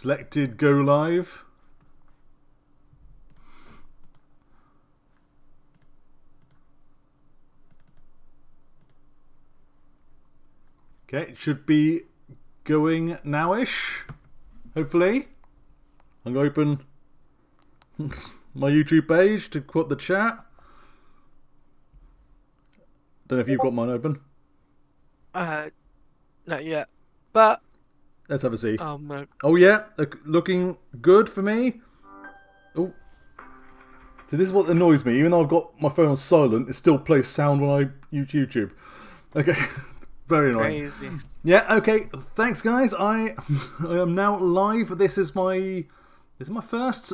Selected go live. Okay, it should be going nowish. Hopefully. I'm going to open my YouTube page to quote the chat. Don't know if you've got mine open. Not yet. But let's have a see. Oh yeah, looking good for me. Oh, so this is what annoys me. Even though I've got my phone on silent, it still plays sound when I use YouTube. Okay, very annoying. Crazy. Yeah. Okay. Thanks, guys. I am now live. This is my first.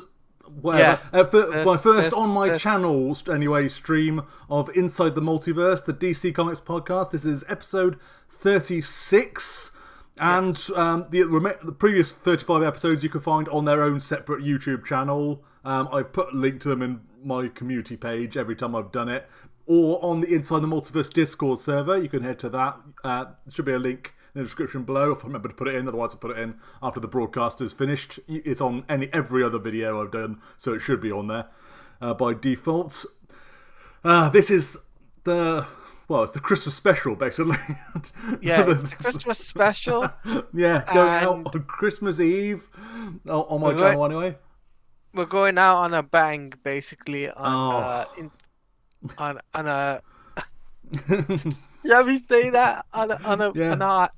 Whatever. Yeah, my first on my channel anyway stream of Inside the Multiverse, the DC Comics podcast. This is episode 36. And the previous 35 episodes you can find on their own separate YouTube channel. I've put a link to them in my community page every time I've done it. Or on the Inside the Multiverse Discord server. You can head to that. There should be a link in the description below if I remember to put it in. Otherwise I'll put it in after the broadcast is finished. It's on every other video I've done, so it should be on there by default. This is it's the Christmas special, basically. Yeah, it's the Christmas special. Yeah, going out on Christmas Eve on my channel anyway. We're going out on a bang, basically. On a. Yeah, we say that on a.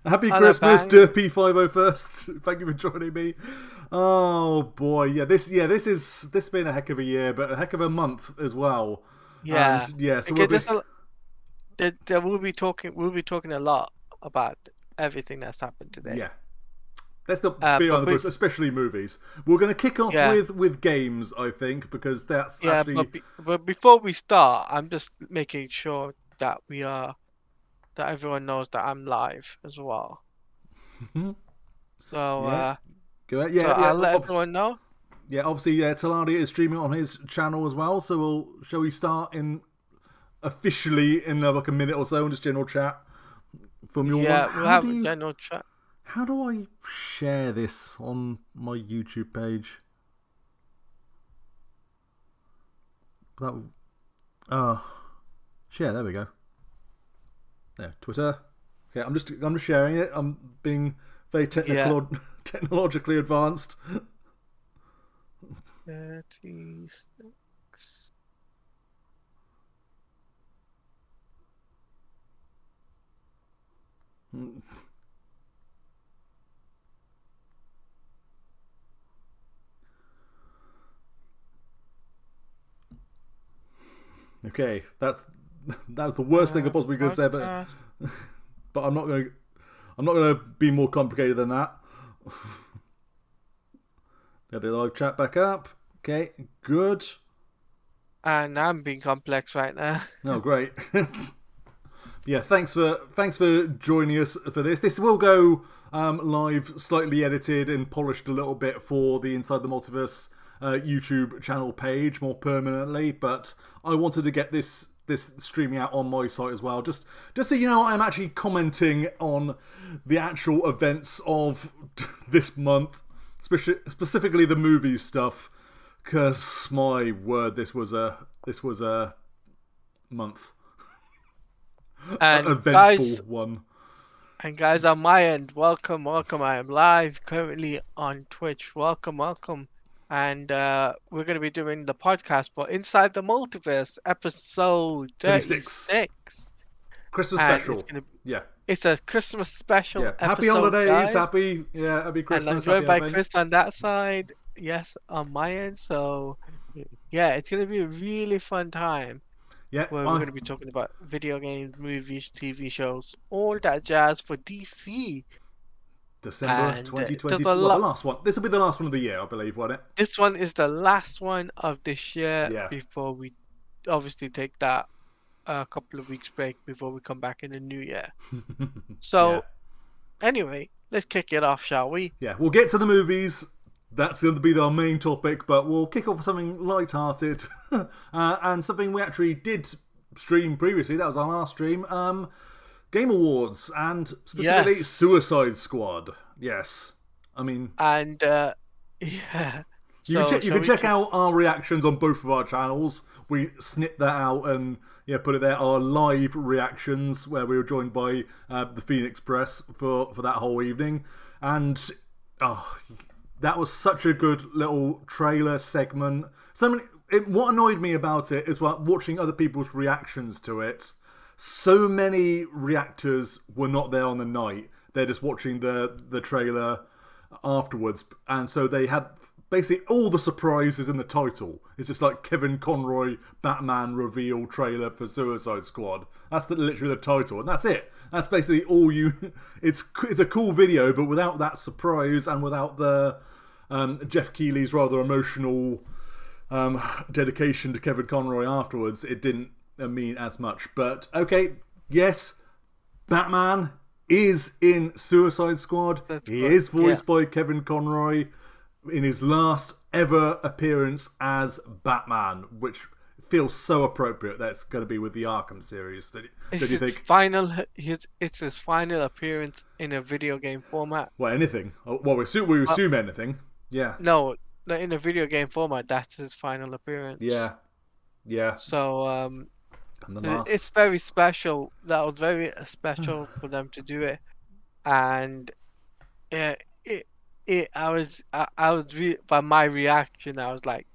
Happy Christmas, Derpy 501st. Thank you for joining me. Oh boy, yeah, this has been a heck of a year, but a heck of a month as well. Yeah, and, yeah. So we'll be talking a lot about everything that's happened today. Yeah, let's not be on the books, especially movies. We're going to kick off with games, I think, because that's actually. But before we start, I'm just making sure that that everyone knows that I'm live as well. So go ahead. So I'll let everyone know. Yeah, obviously, Teladia is streaming on his channel as well. So shall we start officially in like a minute or so, and just general chat from your one? Yeah, we'll have a general chat. How do I share this on my YouTube page? Share. There we go. There, Twitter. Okay, I'm just sharing it. I'm being very technologically advanced. 36. Okay, that's the worst thing I possibly could say, but I'm not going to be more complicated than that. Get the live chat back up. Okay, good. And I'm being complex right now. Oh, great. Yeah, thanks for joining us for this. This will go live, slightly edited and polished a little bit for the Inside the Multiverse YouTube channel page more permanently, but I wanted to get this streaming out on my site as well, just so you know I'm actually commenting on the actual events of this month, specifically the movie stuff, because my word, this was a month. And eventful one. And guys, on my end, welcome. I am live currently on Twitch. Welcome. And we're going to be doing the podcast for Inside the Multiverse, episode 36. Christmas special. It's a Christmas special. Yeah. Episode, happy holidays, guys. Happy Christmas. And I'm joined by Chris on that side. Yes, on my end. So, yeah, it's going to be a really fun time. Yeah, where we're going to be talking about video games, movies, TV shows, all that jazz for DC. December 2022. The last one. This will be the last one of the year, I believe, won't it? This one is the last one of this year before we obviously take that a couple of weeks break before we come back in the new year. So, anyway, let's kick it off, shall we? Yeah, we'll get to the movies. That's going to be our main topic, but we'll kick off with something light-hearted and something we actually did stream previously. That was our last stream. Game Awards, and specifically Suicide Squad. Yes. I mean, And yeah, you can so you shall can we? check out our reactions on both of our channels. We snip that out and put it there. Our live reactions where we were joined by the Phoenix Press for that whole evening, and oh, that was such a good little trailer segment. What annoyed me about it is watching other people's reactions to it. So many reactors were not there on the night. They're just watching the trailer afterwards, and so they had basically all the surprises in the title. It's just like Kevin Conroy Batman reveal trailer for Suicide Squad. That's literally the title, and that's it. That's basically all you. It's a cool video, but without that surprise and without the Jeff Keighley's rather emotional dedication to Kevin Conroy afterwards, it didn't mean as much. But okay, yes, Batman is in Suicide Squad. He is voiced by Kevin Conroy in his last ever appearance as Batman, which feels so appropriate that it's going to be with the Arkham series. Don't you think? It's his final appearance in a video game format. Well, anything. Well, we assume anything. Yeah. No, in a video game format, that's his final appearance. Yeah. So it's very special. That was very special for them to do it, and by my reaction, I was like,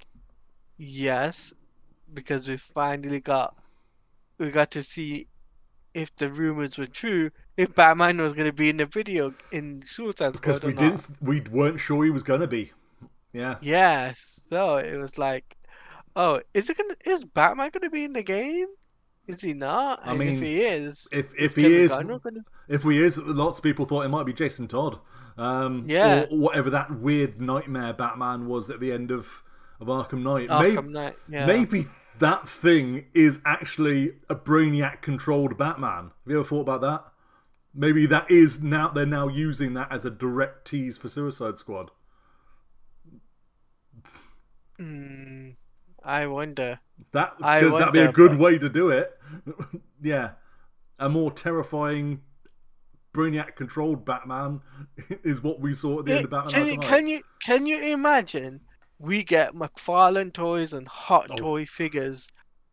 yes, because we got to see if the rumors were true, if Batman was going to be in the video in Suicide Squad. Because we weren't sure he was going to be. Yeah. Yes. So it was like, oh, is Batman going to be in the game? Is he not? I mean, if he is, if he is, lots of people thought it might be Jason Todd. Or whatever that weird nightmare Batman was at the end of Arkham Knight. Maybe that thing is actually a Brainiac-controlled Batman. Have you ever thought about that? Maybe that is they're now using that as a direct tease for Suicide Squad. I wonder. Because that'd be a good way to do it. Yeah. A more terrifying Brainiac-controlled Batman is what we saw at the end of Batman. Can you imagine? We get McFarlane toys and Hot Toy figures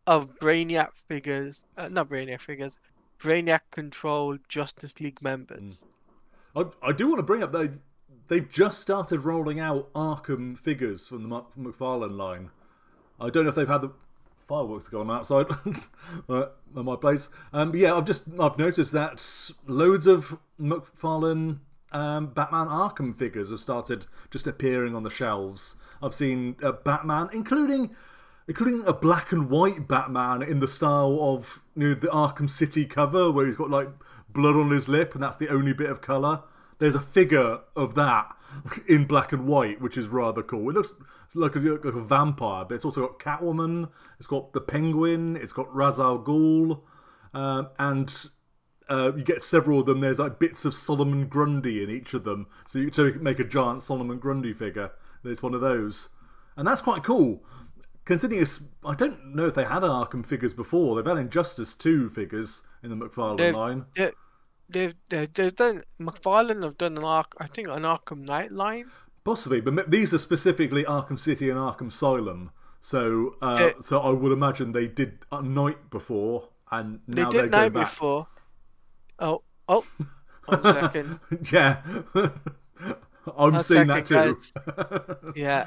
of Brainiac figures, Brainiac-controlled Justice League members. I do want to bring up they've just started rolling out Arkham figures from the McFarlane line. I don't know if they've had the fireworks going outside at my place. But yeah, I've noticed that loads of McFarlane Batman Arkham figures have started just appearing on the shelves. I've seen Batman, including a black and white Batman in the style of the Arkham City cover, where he's got like blood on his lip, and that's the only bit of colour. There's a figure of that in black and white, which is rather cool. It looks like a vampire, but it's also got Catwoman, it's got the Penguin, it's got Ra's al Ghul, and you get several of them. There's like bits of Solomon Grundy in each of them, so you can make a giant Solomon Grundy figure. There's one of those, and that's quite cool. Considering I don't know if they had Arkham figures before. They've had Injustice 2 figures in the McFarlane line. They've done McFarlane have done an Arkham Knight line. Possibly, but these are specifically Arkham City and Arkham Asylum. So so I would imagine they did Night before, and now they're going back. Before. Oh, 1 second. Yeah. I'm seeing that too. Yeah.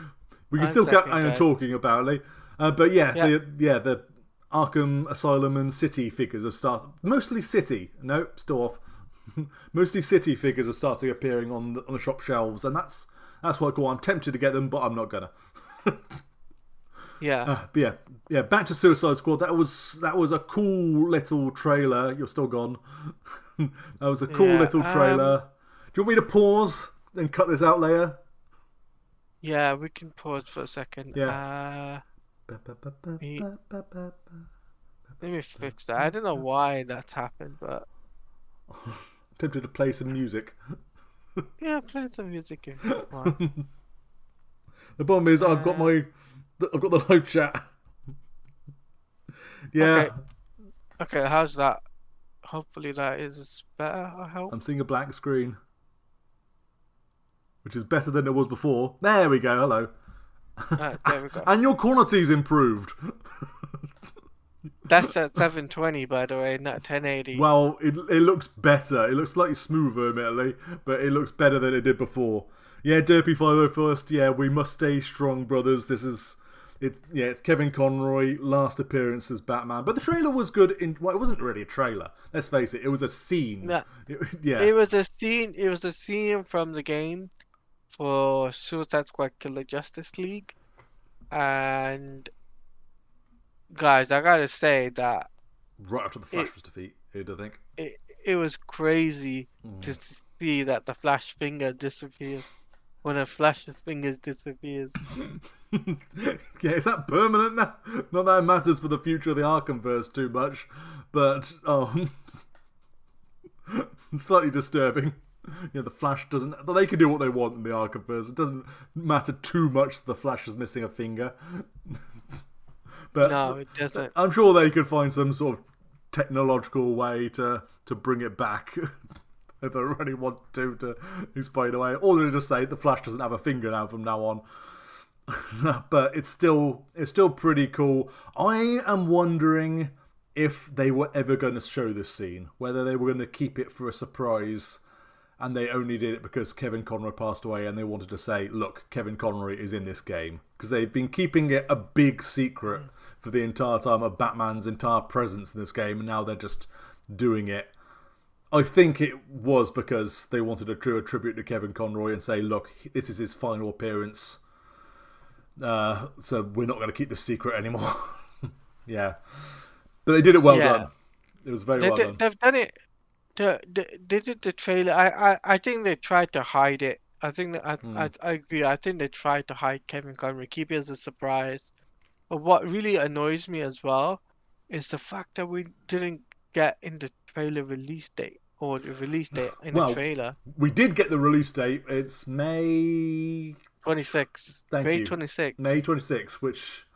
We can still carry on talking about it. But the Arkham Asylum and City figures have started. Mostly City. No, still off. Mostly City figures are starting appearing on the shop shelves, and that's quite cool. I'm tempted to get them, but I'm not gonna. Yeah. Back to Suicide Squad. That was a cool little trailer. You're still gone. That was a cool little trailer. Do you want me to pause and cut this out later? Yeah, we can pause for a second. Yeah. Let me fix that. I don't know why that's happened, but tempted to play some music. Yeah, play some music. The problem is I've got the live chat. Yeah. Okay, how's that? Hopefully that is better. I hope. I'm seeing a black screen. which is better than it was before. There we go. Hello. There we go. And your quality's improved. That's at 720, by the way, not 1080. Well, it looks better. It looks slightly smoother, admittedly, but it looks better than it did before. Yeah, Derpy 501st. Yeah, we must stay strong, brothers. It's Kevin Conroy, last appearance as Batman. But the trailer was good. It wasn't really a trailer. Let's face it. It was a scene. Yeah. Yeah. It was a scene. It was a scene from the game for Suicide Squad Killer Justice League, and guys, I gotta say that Right after the Flash was defeated, I think. it was crazy to see that the Flash finger disappears. When a Flash's fingers disappears. Yeah, is that permanent now? Not that it matters for the future of the Arkhamverse too much, but slightly disturbing. Yeah, the Flash doesn't. They can do what they want in the Arkhamverse. It doesn't matter too much that the Flash is missing a finger. But no, it doesn't. I'm sure they could find some sort of technological way to bring it back. If they really want to explain away, or they just say the Flash doesn't have a finger now from now on. But it's still pretty cool. I am wondering if they were ever going to show this scene, whether they were going to keep it for a surprise, and they only did it because Kevin Conroy passed away, and they wanted to say, "Look, Kevin Conroy is in this game," because they've been keeping it a big secret for the entire time of Batman's entire presence in this game, and now they're just doing it. I think it was because they wanted to do a tribute to Kevin Conroy and say, look, this is his final appearance. So we're not going to keep this secret anymore. Yeah. But they did it well done. It was very well done. They've done it. They did the trailer. I think they tried to hide it. I think that I agree. I think they tried to hide Kevin Conroy, keep it as a surprise. But what really annoys me as well is the fact that we didn't get in the trailer release date. Or the release date in the trailer. We did get the release date. It's May 26. May 26. May 26, which,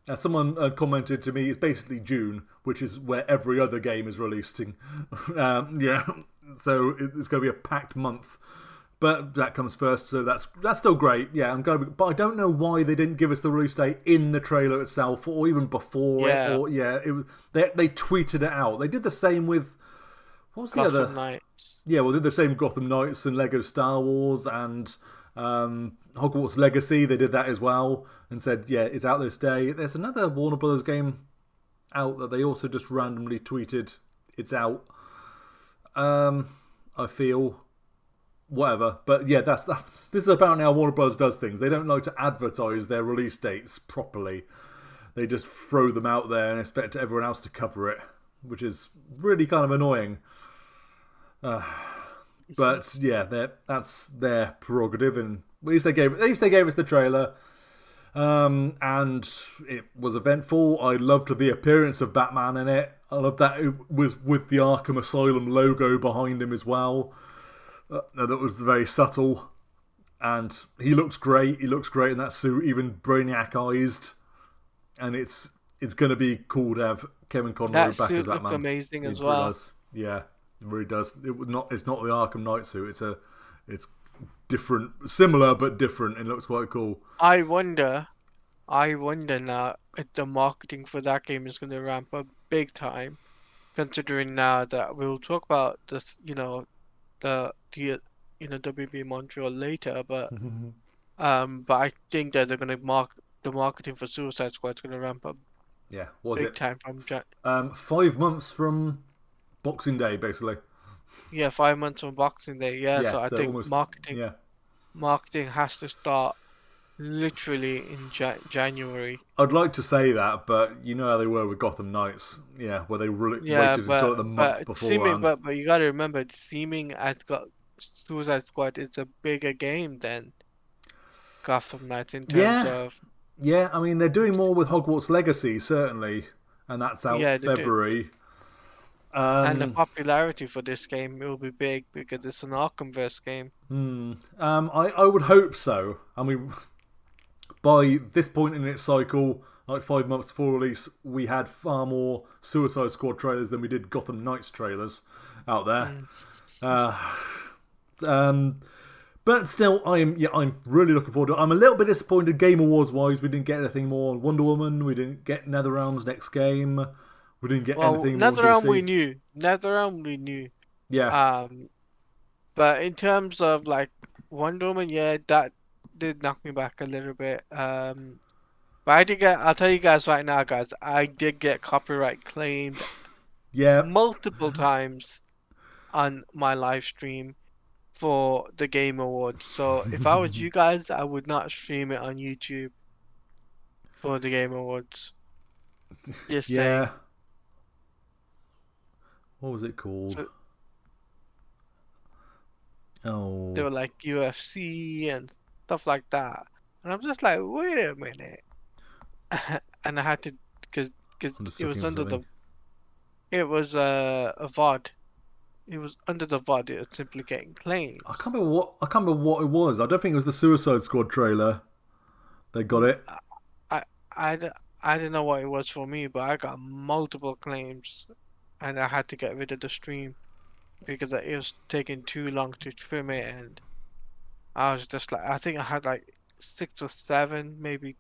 as someone commented to me, is basically June, which is where every other game is releasing. Yeah, so it's going to be a packed month. But that comes first, so that's still great. Yeah, but I don't know why they didn't give us the release date in the trailer itself, or even before it. Or they tweeted it out. They did the same with. What was the Gotham other? Knights. Yeah, well, they did the same Gotham Knights and Lego Star Wars and Hogwarts Legacy. They did that as well and said, yeah, it's out this day. There's another Warner Brothers game out that they also just randomly tweeted, it's out. I feel whatever, but yeah, that's this is apparently how Warner Brothers does things. They don't like to advertise their release dates properly. They just throw them out there and expect everyone else to cover it, which is really kind of annoying. But yeah, that's their prerogative, and at least they gave us the trailer, and it was eventful. I loved the appearance of Batman in it. I loved that it was with the Arkham Asylum logo behind him as well. That was very subtle, and he looks great. He looks great in that suit, even Brainiac-ized, and it's going to be cool to have Kevin Conroy back as Batman. That suit looks amazing as well. Does. Yeah, it really does. It's not the Arkham Knight suit. It's different, similar but different. It looks quite cool. I wonder now if the marketing for that game is going to ramp up big time, considering now that we'll talk about this, the WB Montreal later, but I think that they're going to the marketing for Suicide Squad is going to ramp up. Yeah, big time from 5 months from Boxing Day, basically. Yeah, 5 months from Boxing Day. Yeah, so I think almost, marketing has to start literally in January. I'd like to say that, but you know how they were with Gotham Knights, where they waited until the month beforehand. But you got to remember, seeming as Suicide Squad is a bigger game than Gotham Knights in terms of. Yeah, I mean they're doing more with Hogwarts Legacy certainly, and that's out February. And the popularity for this game will be big because it's an Arkhamverse game. I would hope so. I mean, by this point in its cycle, like 5 months before release, we had far more Suicide Squad trailers than we did Gotham Knights trailers out there. But But still, I'm really looking forward to it. I'm a little bit disappointed Game Awards wise. We didn't get anything more on Wonder Woman. We didn't get NetherRealm's next game. We didn't get Well, anything more NetherRealm we DC. knew. NetherRealm we knew. Yeah. But in terms of like Wonder Woman, yeah, that did knock me back a little bit. But I did get. I'll tell you guys right now, guys. I did get copyright claimed Yeah. multiple times on my live stream for the Game Awards. So if I was you guys, I would not stream it on YouTube for the Game Awards. Just saying. Yeah. What was it called? So Oh. they were like UFC and stuff like that, and I'm just like, wait a minute. And I had to, because it was under the, it was a VOD. It was under the VOD. It was simply getting claims. I can't remember what it was. I don't think it was the Suicide Squad trailer. They got it. I didn't know what it was for me, but I got multiple claims, and I had to get rid of the stream because it was taking too long to trim it, and I was just like, I think I had like 6 or 7, maybe.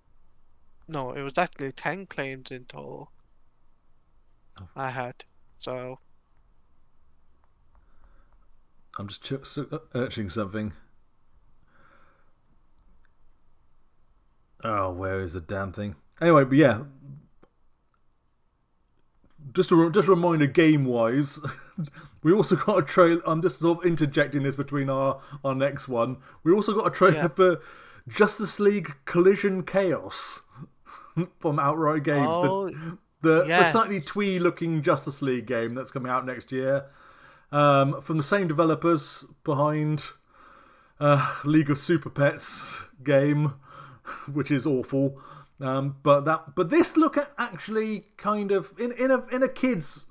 No, it was actually 10 claims in total. I had. So I'm just searching something. Oh, where is the damn thing? Anyway, but yeah. Just a reminder, game-wise, we also got a trailer. I'm just sort of interjecting this between our next one. We also got a trailer for Justice League Collision Chaos from Outright Games. oh The slightly twee-looking Justice League game that's coming out next year. From the same developers behind League of Super Pets game, which is awful. But this look at actually kind of in a kids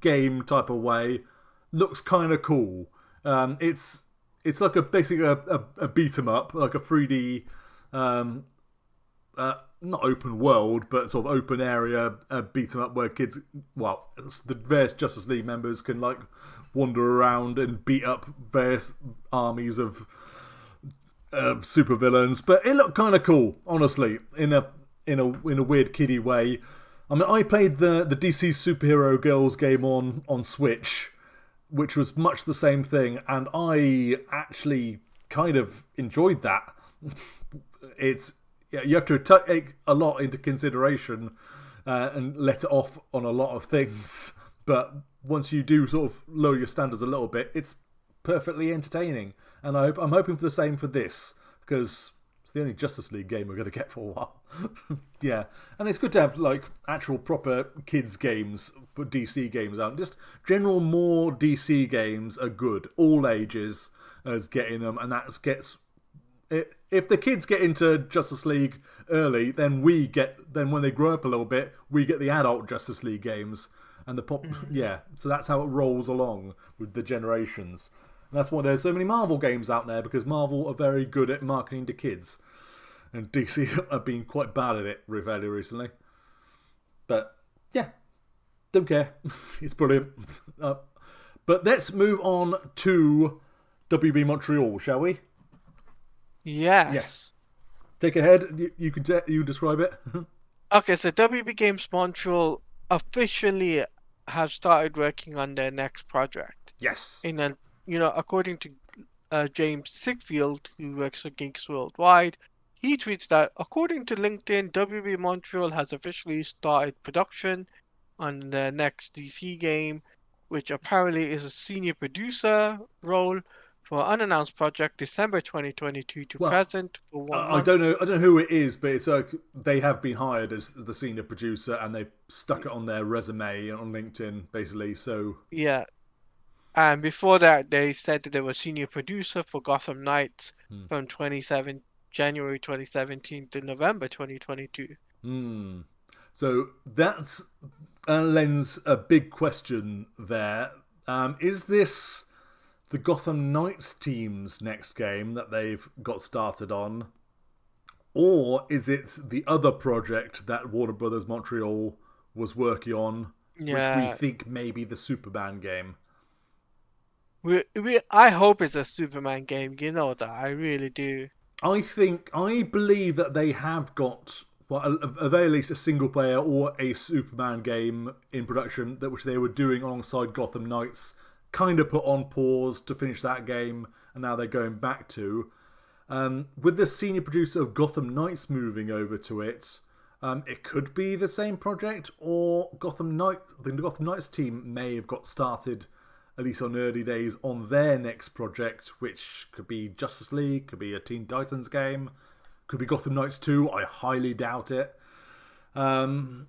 game type of way looks kind of cool. It's like basically a beat 'em up, like a 3D, not open world, but sort of open area beat 'em up where kids, well, the various Justice League members can like wander around and beat up various armies of supervillains. But it looked kind of cool, honestly, in a weird kiddie way. I mean, I played the DC Superhero Girls game on Switch, which was much the same thing, and I actually kind of enjoyed that. You have to take a lot into consideration and let it off on a lot of things, but once you do sort of lower your standards a little bit, it's perfectly entertaining, and I'm hoping for the same for this, because it's the only Justice League game we're going to get for a while. Yeah, and it's good to have like actual proper kids games for DC games out. Just general more DC games are good, all ages as getting them, and that gets. If the kids get into Justice League early, then when they grow up a little bit, we get the adult Justice League games and the pop. Yeah, so that's how it rolls along with the generations. And that's why there's so many Marvel games out there, because Marvel are very good at marketing to kids, and DC have been quite bad at it fairly recently. But yeah, don't care. It's brilliant. But let's move on to WB Montreal, shall we? yes. Take ahead. You can describe it. Okay, so WB Games Montreal officially have started working on their next project. Yes. According to James Sigfield, who works for Geeks Worldwide, he tweets that according to LinkedIn, WB Montreal has officially started production on their next DC game, which apparently is a senior producer role for an unannounced project, December 2022 to present for 1 month. I don't know who it is, but it's like they have been hired as the senior producer, and they stuck it on their resume on LinkedIn, basically. So yeah, and before that, they said that they were senior producer for Gotham Knights from January 2017 to November 2022. So that's lends a big question there. Is this the Gotham Knights team's next game that they've got started on, or is it the other project that Warner Brothers Montreal was working on, which we think may be the Superman game? I hope it's a Superman game. You know that I really do. I believe that they have got, well, at very least a single player or a Superman game in production which they were doing alongside Gotham Knights, kind of put on pause to finish that game, and now they're going back to. With the senior producer of Gotham Knights moving over to it, it could be the same project, or the Gotham Knights team may have got started, at least on early days, on their next project, which could be Justice League, could be a Teen Titans game, could be Gotham Knights 2. I highly doubt it. That's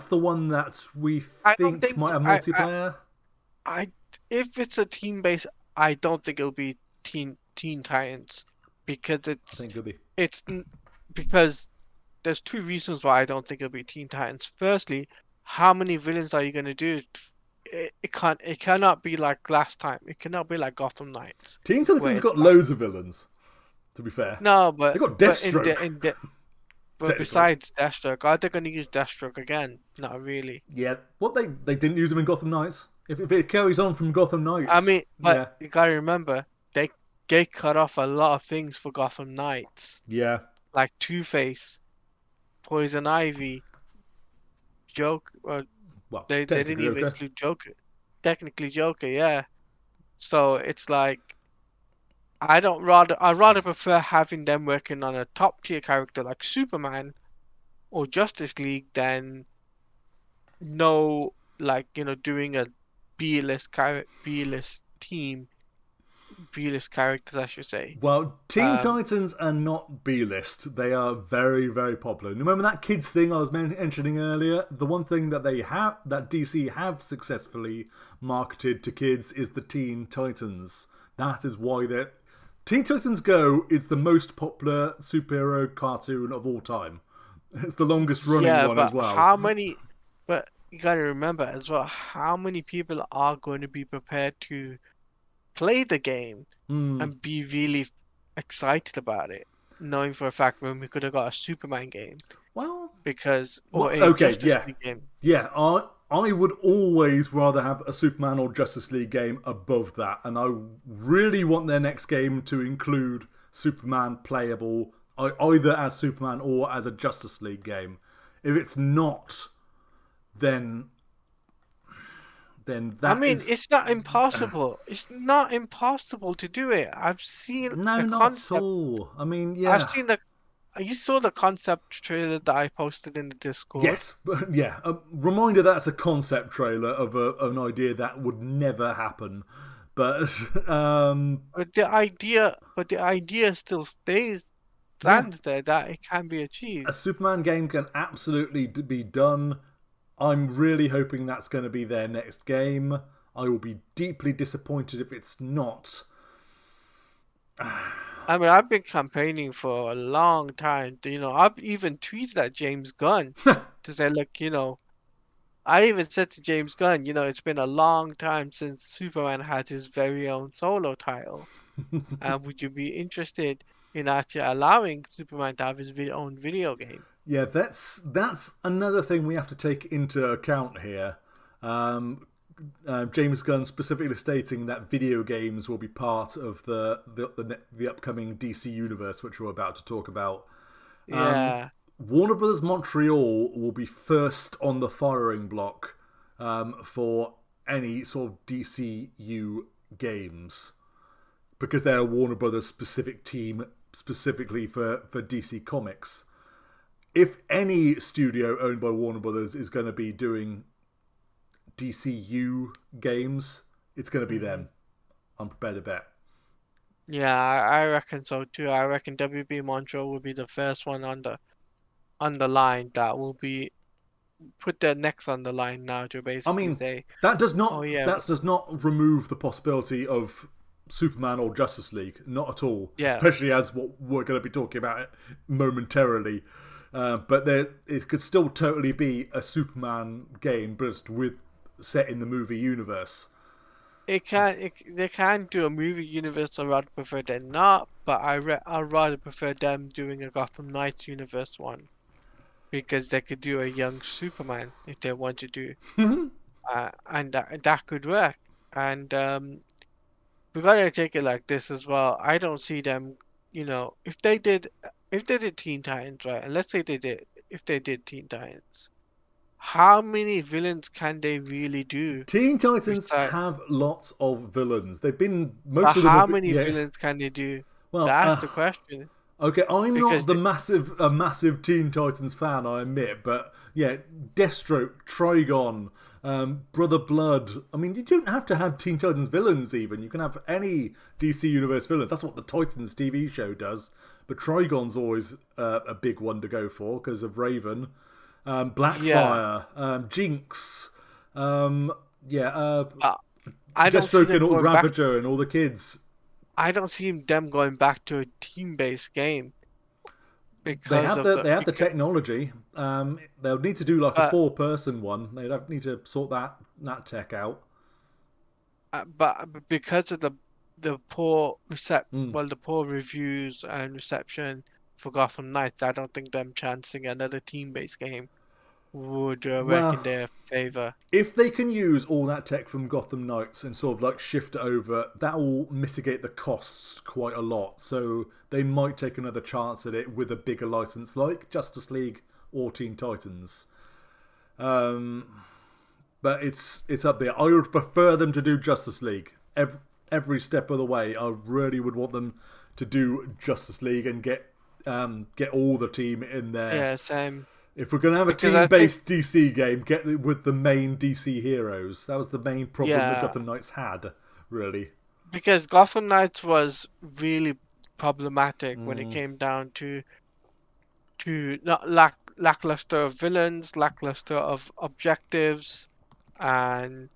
the one that we think might have multiplayer. If it's a team base, I don't think it'll be Teen Titans, because I think it'll be. Because there's two reasons why I don't think it'll be Teen Titans. Firstly, how many villains are you gonna do? It cannot be like last time. It cannot be like Gotham Knights. Teen Titans got loads of villains, to be fair. No, but they got Deathstroke. But besides Deathstroke, are they going to use Deathstroke again? Not really. Yeah, they didn't use him in Gotham Knights. If it carries on from Gotham Knights, I mean, but you gotta remember they cut off a lot of things for Gotham Knights. Yeah, like Two-Face, Poison Ivy, Joker. Well, they didn't even include Joker. Technically Joker, yeah. So it's like I'd rather prefer having them working on a top tier character like Superman or Justice League than doing a B-list team, B-list characters, I should say. Well, Teen Titans are not B-list. They are very, very popular. Remember that kids thing I was mentioning earlier? The one thing that that DC have successfully marketed to kids is the Teen Titans. That is why Teen Titans Go is the most popular superhero cartoon of all time. It's the longest running one as well. But you gotta remember as well, how many people are going to be prepared to play the game and be really excited about it, knowing for a fact when we could have got a Superman game. Well, Justice League game. Yeah, I would always rather have a Superman or Justice League game above that, and I really want their next game to include Superman playable either as Superman or as a Justice League game. If it's not, then that it's not impossible. It's not impossible to do it. I've seen not at all. I mean, yeah. I've seen you saw the concept trailer that I posted in the Discord. Yes, but yeah. A reminder that's a concept trailer of an idea that would never happen. But the idea still stands there that it can be achieved. A Superman game can absolutely be done. I'm really hoping that's going to be their next game. I will be deeply disappointed if it's not. I mean, I've been campaigning for a long time. I've even tweeted at James Gunn to say, look, I even said to James Gunn, it's been a long time since Superman had his very own solo title. Would you be interested in actually allowing Superman to have his own video game? Yeah, that's another thing we have to take into account here. James Gunn specifically stating that video games will be part of the upcoming DC universe, which we're about to talk about. Yeah. Warner Brothers Montreal will be first on the firing block for any sort of DCEU games, because they're a Warner Brothers specific team specifically for DC Comics. If any studio owned by Warner Brothers is going to be doing DCU games, it's going to be them. I'm prepared to bet. Yeah, I reckon so too. I reckon WB Montreal will be the first one on the line that will be put their necks on the line now to basically say that does not remove the possibility of Superman or Justice League, not at all. Yeah. Especially as what we're going to be talking about momentarily. But it could still totally be a Superman game, but set in the movie universe. They can do a movie universe. I'd rather prefer than not, but I'd rather prefer them doing a Gotham Knights universe one, because they could do a young Superman if they want to do, and that could work. and we gotta take it like this as well. I don't see them, if they did Teen Titans, right, and let's say if they did Teen Titans, how many villains can they really do? Teen Titans Besides, have lots of villains. They've been but most of them how have been, many yeah. villains can they do? Well, That's the question. okay, I'm Because not a massive Teen Titans fan, I admit, but yeah, Deathstroke, Trigon, Brother Blood. I mean, you don't have to have Teen Titans villains. Even you can have any DC Universe villains. That's what the Titans TV show does. But Trigon's always a big one to go for because of Raven, yeah, Blackfire, Jinx, yeah, uh, I don't see Deathstroke and them all going back. Ravager and all the kids. I don't see them going back to a team-based game because of They have the technology. They'll need to do like a but 4-person one. They'd need to sort that tech out. but because of the poor Mm. the poor reviews and reception for Gotham Knights, I don't think them chancing another team-based game would work in Well, their favor. if they can use all that tech from Gotham Knights and sort of like shift it over, that will mitigate the costs quite a lot. So they might take another chance at it with a bigger license like Justice League or Teen Titans. But it's up there. I would prefer them to do Justice League every step of the way. I really would want them to do Justice League and get all the team in there. Yeah, same. If we're gonna have a Because I think team-based DC game, get it with the main DC heroes. That was the main problem that yeah, Gotham Knights had, really. because Gotham Knights was really problematic when it Mm. came down to not lackluster of villains, lackluster of objectives, and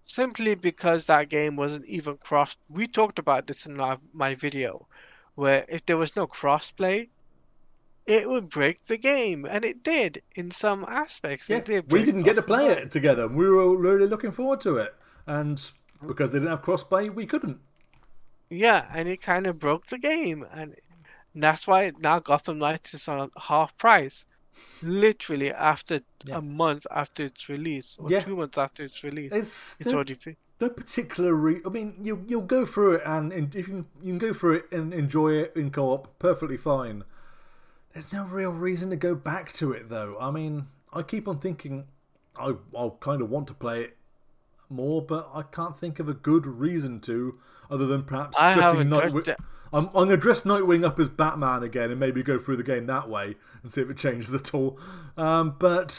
simply because that game wasn't even cross. We talked about this in my video, where if there was no crossplay, it would break the game, and it did in some aspects. Yeah, It did we break didn't get to Gotham play Knights. it together. We were really looking forward to it, and because they didn't have crossplay, we couldn't. Yeah, and it kind of broke the game, and that's why now Gotham Knights is on half price. Literally after Yeah, a month after its release, or yeah. 2 months after its release, There's it's already free. no particular. I mean, you'll go through it, and if you can go through it and enjoy it in co-op, perfectly fine. There's no real reason to go back to it, though. I mean, I keep on thinking I'll kind of want to play it more, but I can't think of a good reason to, other than perhaps I dressing haven't touched Nightwing. it. I'm going to dress Nightwing up as Batman again and maybe go through the game that way and see if it changes at all. But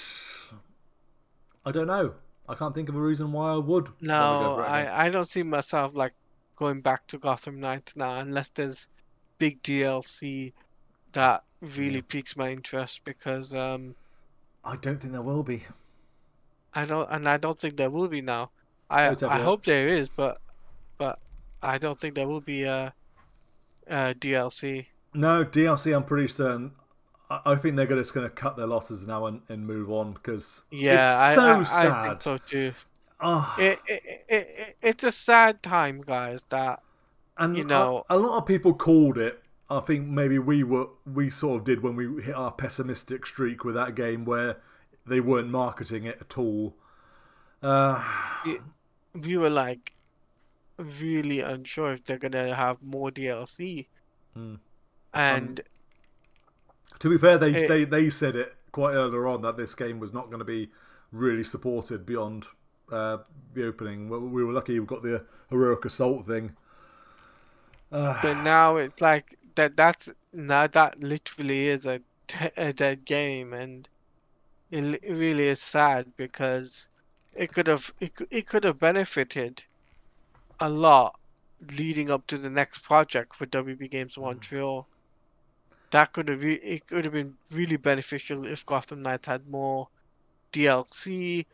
I don't know. I can't think of a reason why I would want to go No, for it again. I don't see myself like going back to Gotham Knights now unless there's big DLC that Yeah. really piques my interest because I don't think there will be. I don't think there will be now. I Totally. hope there is, but I don't think there will be a DLC. No, DLC, I'm pretty certain. I think they're just going to cut their losses now and move on because it's Yeah, so I think sad. so too. Oh, It's a sad time, guys, that and you know, a lot of people called it. I think maybe we sort of did when we hit our pessimistic streak with that game where they weren't marketing it at all. Uh, we we were like really unsure if they're gonna have more DLC. hmm. And To be fair, it, they said it quite earlier on that this game was not going to be really supported beyond the opening. Well, we were lucky we got the heroic assault thing. but now it's like that literally is a dead game, and it really is sad because it could have benefited a lot leading up to the next project for WB Games Montreal. That it could have been really beneficial if Gotham Knights had more DLC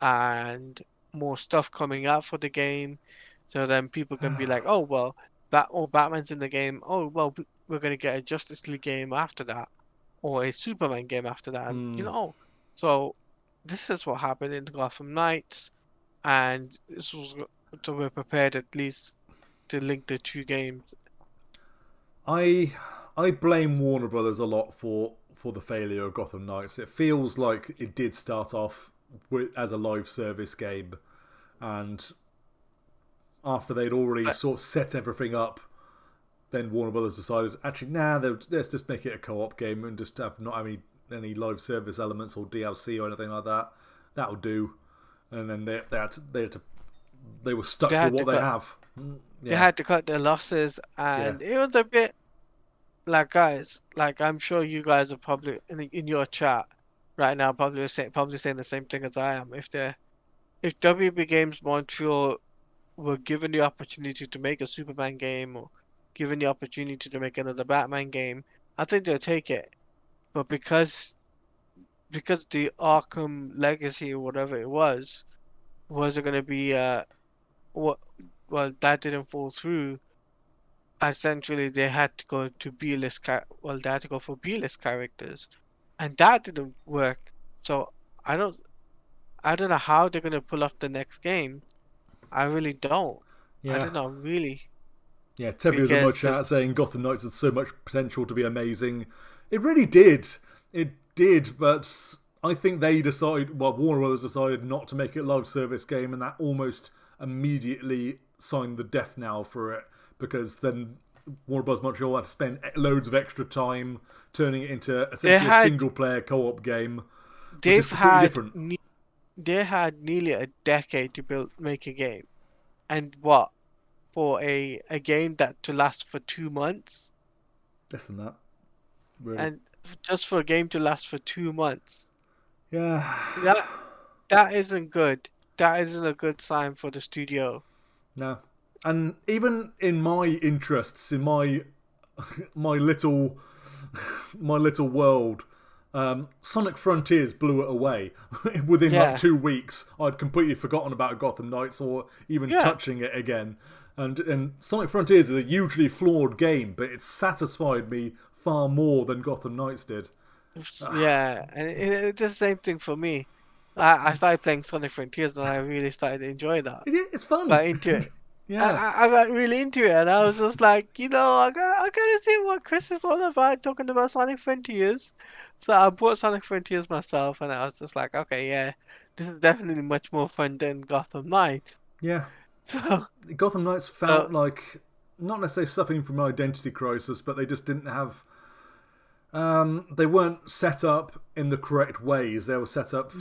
and more stuff coming out for the game, so then people can be like, oh well, Batman's in the game. Oh well, we're gonna get a Justice League game after that, or a Superman game after that, and Hmm. so this is what happened in Gotham Knights, and so we're prepared at least to link the two games. I I blame Warner Brothers a lot for the failure of Gotham Knights. It feels like it did start off as a live service game, and after they'd already sort of set everything up, then Warner Brothers decided, actually, let's just make it a co-op game and just have not any live service elements or DLC or anything like that. That'll do. And then they were stuck with what they have. They had to cut their losses, and it was a bit like, guys, like I'm sure you guys are probably in your chat right now probably saying the same thing as I am. If WB Games Montreal were given the opportunity to make a Superman game or given the opportunity to make another Batman game, I think they'll take it. But because the Arkham Legacy or whatever it was wasn't going to be well, that didn't fall through. Essentially, they had to go to B-list they had to go for B-list characters, and that didn't work. So I don't know how they're gonna pull off the next game. I really don't. Yeah. I don't know, really. Yeah, Tevye was in my chat saying Gotham Knights had so much potential to be amazing. It really did. It did, but I think Warner Brothers decided not to make it a live service game, and that almost immediately signed the death knell for it, because then Warner Bros. Montreal had to spend loads of extra time turning it into essentially a single-player co-op game. They had nearly a decade to make a game, and for a game that to last for 2 months. Less than that, really. And just for a game to last for 2 months. Yeah. That isn't good. That isn't a good sign for the studio. No. And even in my interests, in my little world, Sonic Frontiers blew it away. Within like 2 weeks, I'd completely forgotten about Gotham Knights or even touching it again. And Sonic Frontiers is a hugely flawed game, but it satisfied me far more than Gotham Knights did. Yeah, and it's the same thing for me. I started playing Sonic Frontiers and I really started to enjoy that. Yeah, it's fun. Got into it. Yeah. I got really into it, and I was just like, I gotta see what Chris is all about talking about Sonic Frontiers. So I bought Sonic Frontiers myself, and I was just like, okay, yeah, this is definitely much more fun than Gotham Knights. Yeah. So, Gotham Knights felt like, not necessarily suffering from an identity crisis, but they just didn't have... they weren't set up in the correct ways. They were set up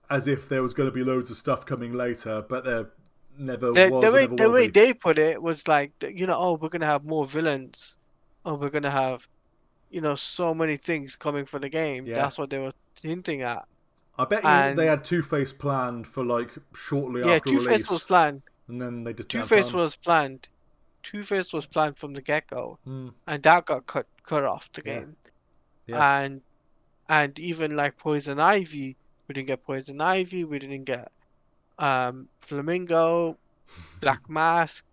as if there was going to be loads of stuff coming later, but there never was. The way they put it was like, we're going to have more villains. Oh, we're going to have, so many things coming for the game. Yeah. That's what they were hinting at. I bet they had Two-Face planned for like shortly after release. Yeah, Two-Face was planned. And then they just Two-Face was planned. Two-Face was planned from the get-go. And that got cut off the game. Yeah. And even like Poison Ivy, we didn't get Poison Ivy, we didn't get Flamingo, Black Mask,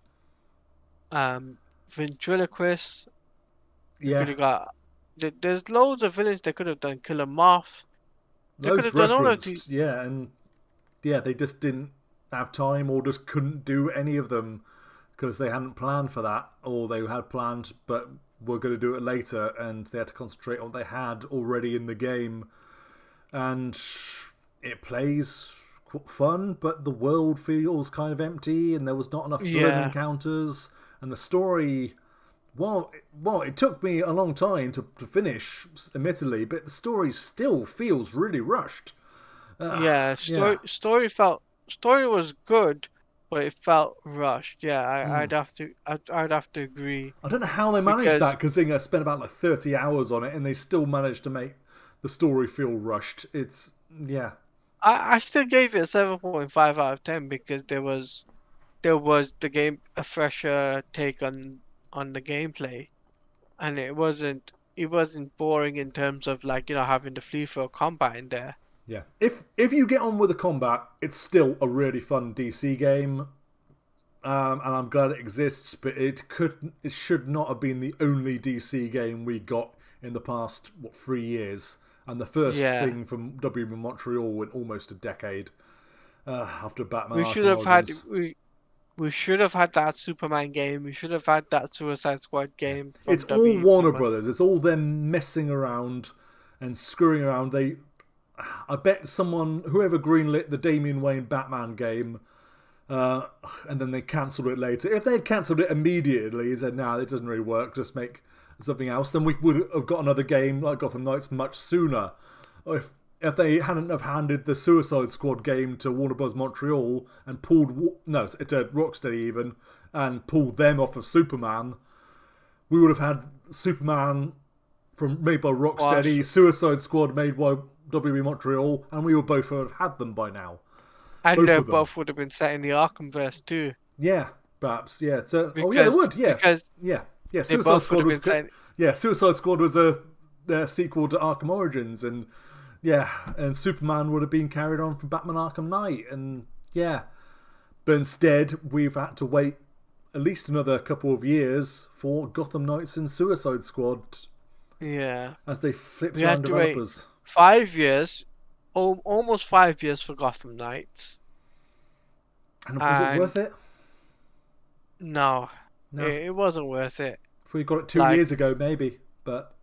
Ventriloquist. Yeah. Could have got. There's loads of villains they could have done. Killer Moth. They could have done all of these. Yeah, and they just didn't have time or just couldn't do any of them because they hadn't planned for that, or they had planned but were going to do it later, and they had to concentrate on what they had already in the game. And it plays fun, but the world feels kind of empty, and there was not enough villain encounters, and the story... Well, it took me a long time to finish, admittedly, but the story still feels really rushed. Story was good, but it felt rushed. Yeah, I'd have to agree. I don't know how they managed that, because I spent about like 30 hours on it, and they still managed to make the story feel rushed. It's I still gave it a 7.5 out of 10 because there was the game a fresher take on the gameplay, and it wasn't boring in terms of like having the free flow combat in there. Yeah, if you get on with the combat, it's still a really fun DC game, and I'm glad it exists. But it should not have been the only DC game we got in the past 3 years, and the first thing from WB Montreal in almost a decade after Batman. We should have had that Superman game. We should have had that Suicide Squad game. It's all Warner Brothers. It's all them messing around and screwing around. I bet whoever greenlit the Damian Wayne Batman game, and then they cancelled it later. If they had cancelled it immediately and said, "No, it doesn't really work, just make something else," then we would have got another game like Gotham Knights much sooner. Or if they hadn't have handed the Suicide Squad game to Warner Bros. Montreal and to Rocksteady even, and pulled them off of Superman, we would have had Superman made by Rocksteady, Suicide Squad made by WB Montreal, and we would both have had them by now. And they both would have been set in the Arkhamverse too. Yeah, perhaps. Yeah. So, they would. Yeah. Because Suicide Squad was. Suicide Squad was a sequel to Arkham Origins, and Superman would have been carried on from Batman Arkham Knight, and but instead we've had to wait at least another couple of years for Gotham Knights and Suicide Squad. Yeah. As they flipped around developers. 5 years. Almost 5 years for Gotham Knights. And was it worth it? No. It wasn't worth it. If we got it 2 years ago, maybe, but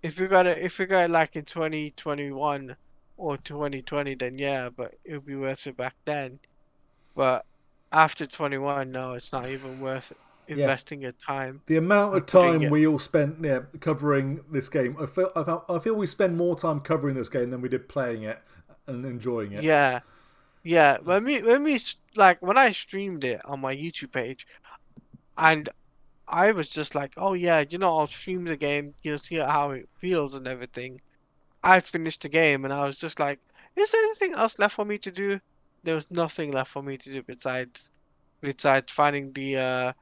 if we got it like in 2021 or 2020, then yeah, but it would be worth it back then. But after 21, no, it's not even worth investing your time. The amount of time we all spent covering this game, I feel we spend more time covering this game than we did playing it and enjoying it. Yeah. When I streamed it on my YouTube page, and I was just like, oh yeah, I'll stream the game, see how it feels and everything. I finished the game and I was just like, is there anything else left for me to do? There was nothing left for me to do besides finding the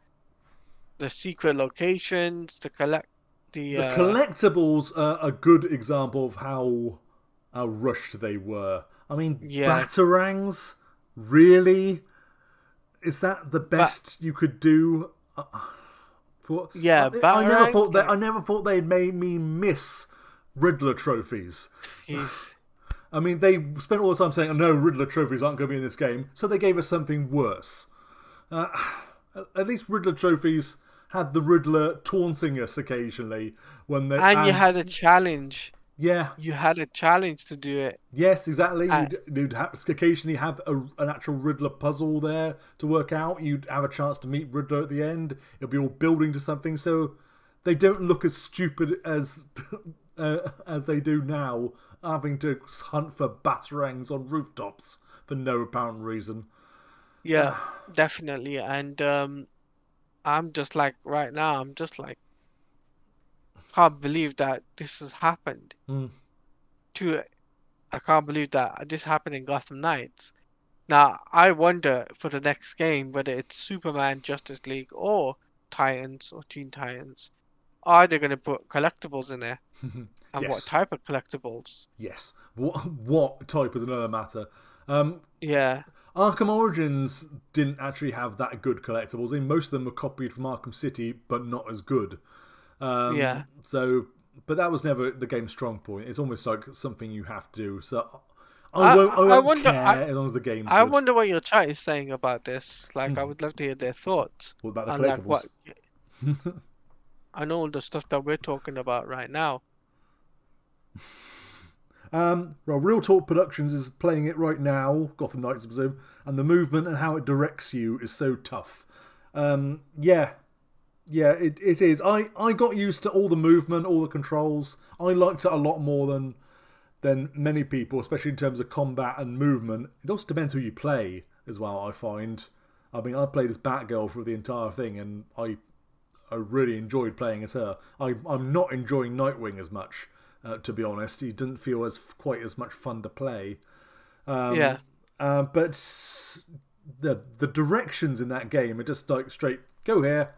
secret locations, the collectibles are a good example of how rushed they were. I mean, Batarangs, really? Is that the best you could do? I never thought they'd made me miss Riddler trophies. I mean, they spent all the time saying, "Oh, no, Riddler trophies aren't going to be in this game," so they gave us something worse. At least Riddler trophies had the Riddler taunting us occasionally when you had a challenge. Yeah, you had a challenge to do it. Yes, exactly. You'd occasionally have an actual Riddler puzzle there to work out. You'd have a chance to meet Riddler at the end. It'll be all building to something, so they don't look as stupid as they do now, having to hunt for batarangs on rooftops for no apparent reason. Yeah, definitely. And I'm just like, right now, can't believe that this has happened. I can't believe that this happened in Gotham Knights. Now, I wonder for the next game whether it's Superman, Justice League, or Titans or Teen Titans. Are they going to put collectibles in there? And what type of collectibles? Yes. What type is another matter. Yeah. Arkham Origins didn't actually have that good collectibles. Most of them were copied from Arkham City, but not as good. So, but that was never the game's strong point. It's almost like something you have to do. So I won't care as long as the game's good. I wonder what your chat is saying about this. Like, I would love to hear their thoughts. What about the collectibles? I know all the stuff that we're talking about right now. Real Talk Productions is playing it right now, Gotham Knights, I presume, and the movement and how it directs you is so tough. It is. I got used to all the movement, all the controls. I liked it a lot more than many people, especially in terms of combat and movement. It also depends who you play as well, I find. I mean, I played as Batgirl for the entire thing, and I really enjoyed playing as her. I'm not enjoying Nightwing as much, to be honest. He doesn't feel quite as much fun to play. But the directions in that game are just like straight, go here,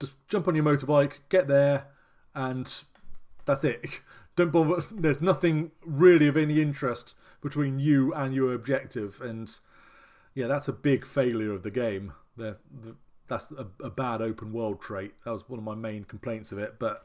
just jump on your motorbike, get there, and that's it. Don't bother. There's nothing really of any interest between you and your objective, and that's a big failure of the game. That's a bad open world trait. That was one of my main complaints of it. But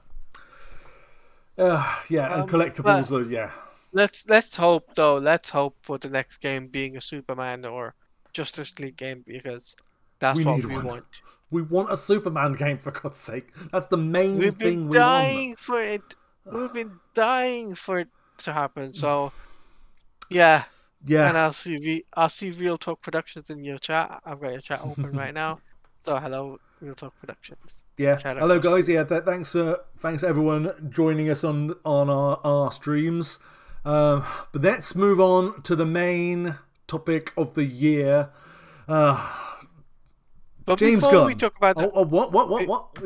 and collectibles are Let's hope though. Let's hope for the next game being a Superman or Justice League game, because that's what we want. We want a Superman game, for God's sake. That's the main thing we want. We've been dying for it. We've been dying for it to happen. So, yeah. And Yeah, I'll see Real Talk Productions in your chat. I've got your chat open right now. So hello, Real Talk Productions. yeah. Shout Hello, across to guys. you. Yeah, thanks everyone joining us on our streams. Um, but let's move on to the main topic of the year. Uh, But James before we Gunn. talk about Oh, be- what?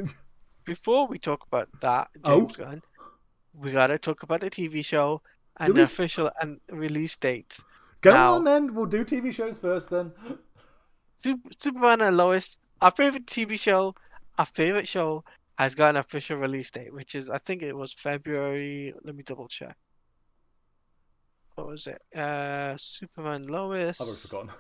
before we talk about that, Oh, James Gunn, we gotta talk about the TV show do and the we? official and release dates. Go on Now, then. We'll do TV shows first then. Superman and Lois, our favorite TV show, our favorite show, has got an official release date, which is I think it was February. Let me double check. What was it? Superman I've already Lois. forgotten.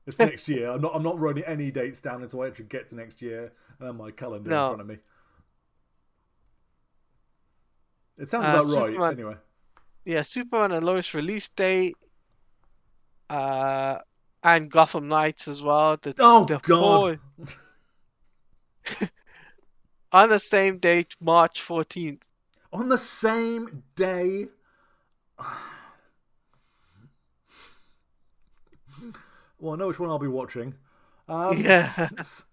It's next year. I'm not writing any dates down until I actually get to next year and have my calendar in No, front of me. It sounds about right, Superman. anyway. Yeah, Superman and Lois release date. Uh, and Gotham Knights as well. Oh The God! four on the same date, March 14th. On the same day. Well, I know which one I'll be watching. Um, Yeah.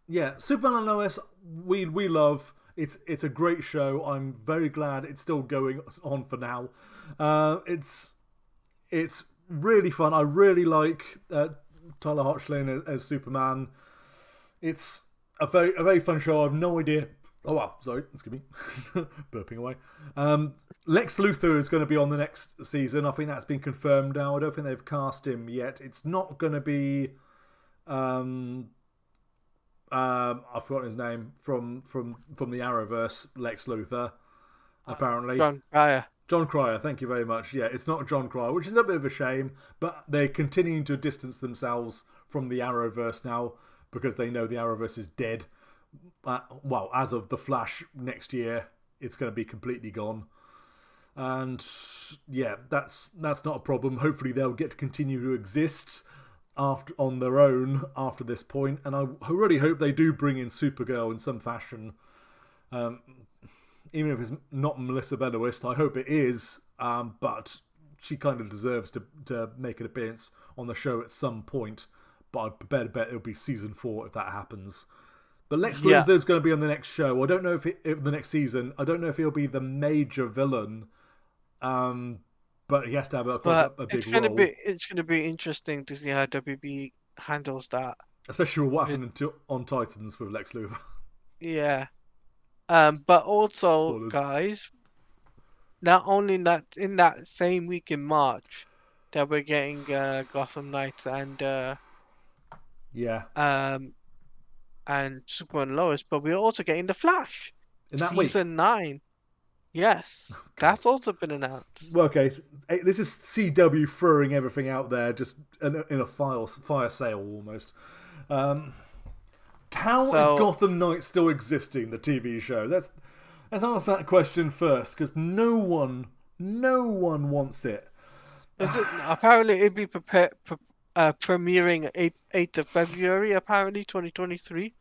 yeah, Superman and Lois, we love. It's a great show. I'm very glad it's still going on for now. It's really fun. I really like Tyler Hoechlin as Superman. It's a very fun show. I have no idea. Oh wow, sorry, excuse me, burping away. Lex Luthor is going to be on the next season. I think that's been confirmed now. I don't think they've cast him yet. It's not going to be. I've forgotten his name from the Arrowverse. Lex Luthor, apparently. John Cryer. John Cryer, thank you very much. Yeah, it's not John Cryer, which is a bit of a shame, but they're continuing to distance themselves from the Arrowverse now because they know the Arrowverse is dead. Well, as of The Flash next year, it's going to be completely gone. And yeah, that's not a problem. Hopefully they'll get to continue to exist after on their own after this point, and I really hope they do bring in Supergirl in some fashion. Even if it's not Melissa Benoist, I hope it is. But she kind of deserves to make an appearance on the show at some point. But I'd prepare to bet it'll be season 4 if that happens. But Lex Yeah. Luthor's going to be on the next show. I don't know if the next season. I don't know if he'll be the major villain. But he has to have a big role. It's gonna be interesting to see how WB handles that. Especially with what happened on Titans with Lex Luthor. Yeah. But also, Spoilers. guys, not only in that same week in March that we're getting Gotham Knights and Yeah. And Superman and Lois, but we're also getting The Flash In that week. season 9. Yes, that's also been announced. Well, okay, this is CW throwing everything out there just in a fire sale almost. How is Gotham Knights still existing, the TV show? Let's ask that question first, because no one wants it. Apparently, it'd be premiering 8th of February, apparently, 2023.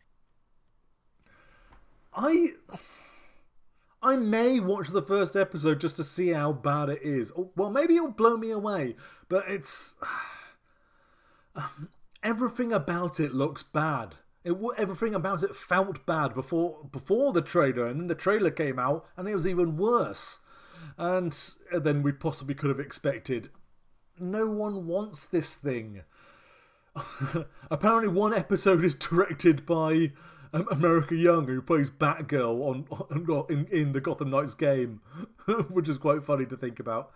I may watch the first episode just to see how bad it is. Well, maybe it'll blow me away, but it's everything about it looks bad. Everything about it felt bad before the trailer, and then the trailer came out, and it was even worse. And then we possibly could have expected. No one wants this thing. Apparently, one episode is directed by America Young, who plays Batgirl in the Gotham Knights game, which is quite funny to think about.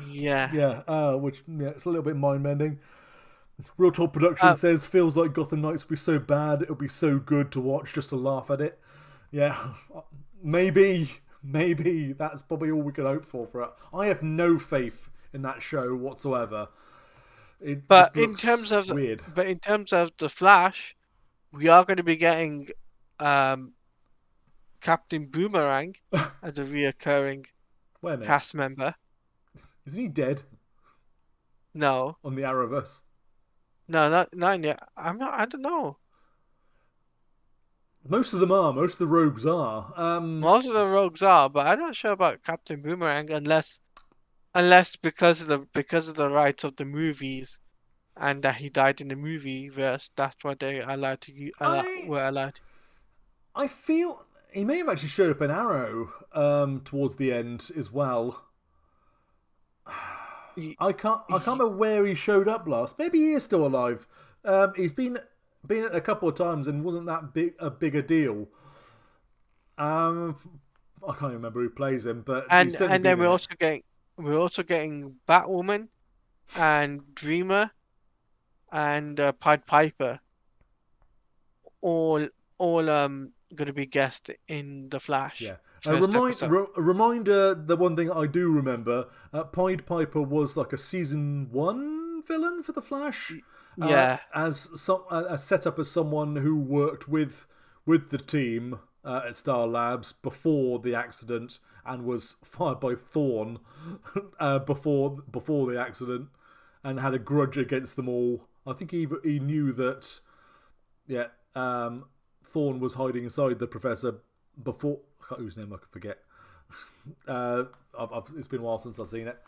Yeah. Yeah, it's a little bit mind-bending. Real Talk Production says, feels like Gotham Knights will be so bad, it'll be so good to watch just to laugh at it. Yeah, maybe that's probably all we can hope for it. I have no faith in that show whatsoever. But in terms of The Flash, we are going to be getting Captain Boomerang as a reoccurring cast member. Isn't he dead? No. On the Arrowverse? No, not yet. I don't know. Most of them are. Most of the rogues are. Most of the rogues are, but I'm not sure about Captain Boomerang unless unless because of the rights of the movies, and that he died in the movie verse. That's what they allowed to I were allowed. I feel he may have actually showed up in Arrow towards the end as well. Y- I can't y- remember where he showed up last. Maybe he is still alive. He's been a couple of times and wasn't that bigger deal. Um, I can't remember who plays him, but he's certainly and then been in it. we're also getting Batwoman and Dreamer and Pied Piper, all going to be guests in the Flash Yeah. first episode. A reminder, the one thing I do remember, Pied Piper was like a season one villain for the Flash, Yeah, as set up as someone who worked with the team at Star Labs before the accident and was fired by Thorn before the accident and had a grudge against them all. I think he knew that yeah, Thorn was hiding inside the Professor before. Whose name I could forget. It's been a while since I've seen it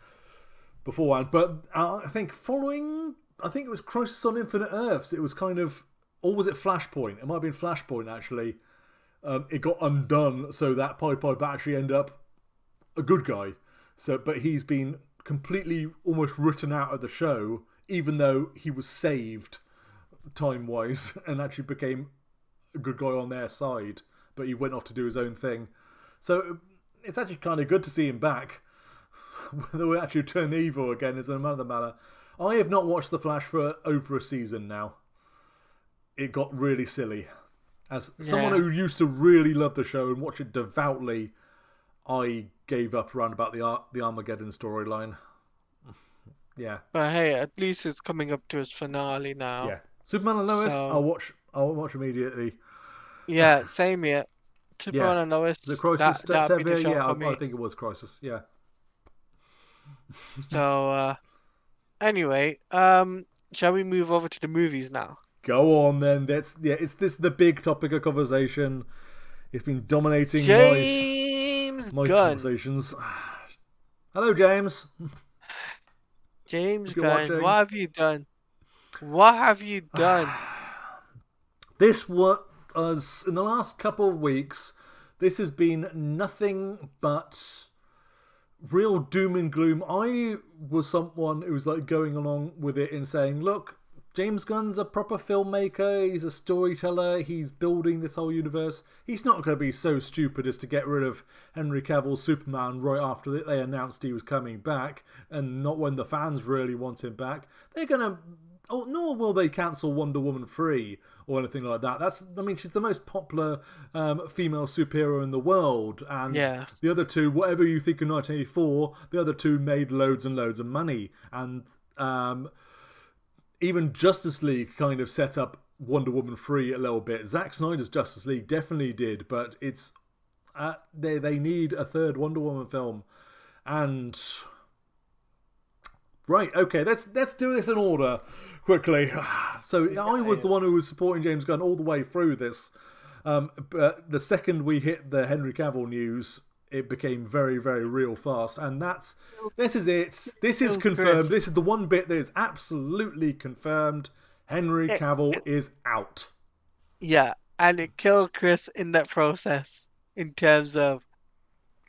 beforehand, but I think I think it was Crisis on Infinite Earths. It was kind of, or was it Flashpoint? It might have been Flashpoint actually. It got undone, so that Pied Piper actually ended up a good guy. So, but he's been completely almost written out of the show, even though he was saved time wise and actually became a good guy on their side, but he went off to do his own thing. So it's actually kind of good to see him back. Whether we actually turn evil again is another matter. I have not watched The Flash for over a season now. It got really silly. As someone yeah. who used to really love the show and watch it devoutly, I gave up around about the Armageddon storyline. Yeah, But hey, at least it's coming up to its finale now. yeah. Superman and Lois, So I'll watch immediately. yeah, same here. Yeah. Superman and Lois, The Crisis that'd be the show yeah, for I me. think it was Crisis. Yeah. So anyway, shall we move over to the movies now? Go on then. It's this the big topic of conversation. It's been dominating James my Gunn. conversations. Hello, James. James If you're Gunn, watching, what have you done? What have you done? this was in the last couple of weeks. This has been nothing but real doom and gloom. I was someone who was like going along with it and saying, look, James Gunn's a proper filmmaker, he's a storyteller, he's building this whole universe. He's not going to be so stupid as to get rid of Henry Cavill's Superman right after they announced he was coming back, and not when the fans really want him back. They're going to... Oh, nor will they cancel Wonder Woman 3 or anything like that. She's the most popular female superhero in the world, and Yeah. the other two, whatever you think of 1984, the other two made loads and loads of money, and even Justice League kind of set up Wonder Woman 3 a little bit. Zack Snyder's Justice League definitely did, but it's they need a third Wonder Woman film, and right, okay, let's do this in order quickly. So I was the one who was supporting James Gunn all the way through this. But the second we hit the Henry Cavill news, it became very, very real fast. And this is it. This is confirmed. This is the one bit that is absolutely confirmed. Henry Cavill is out. Yeah, and it killed Chris in that process in terms of,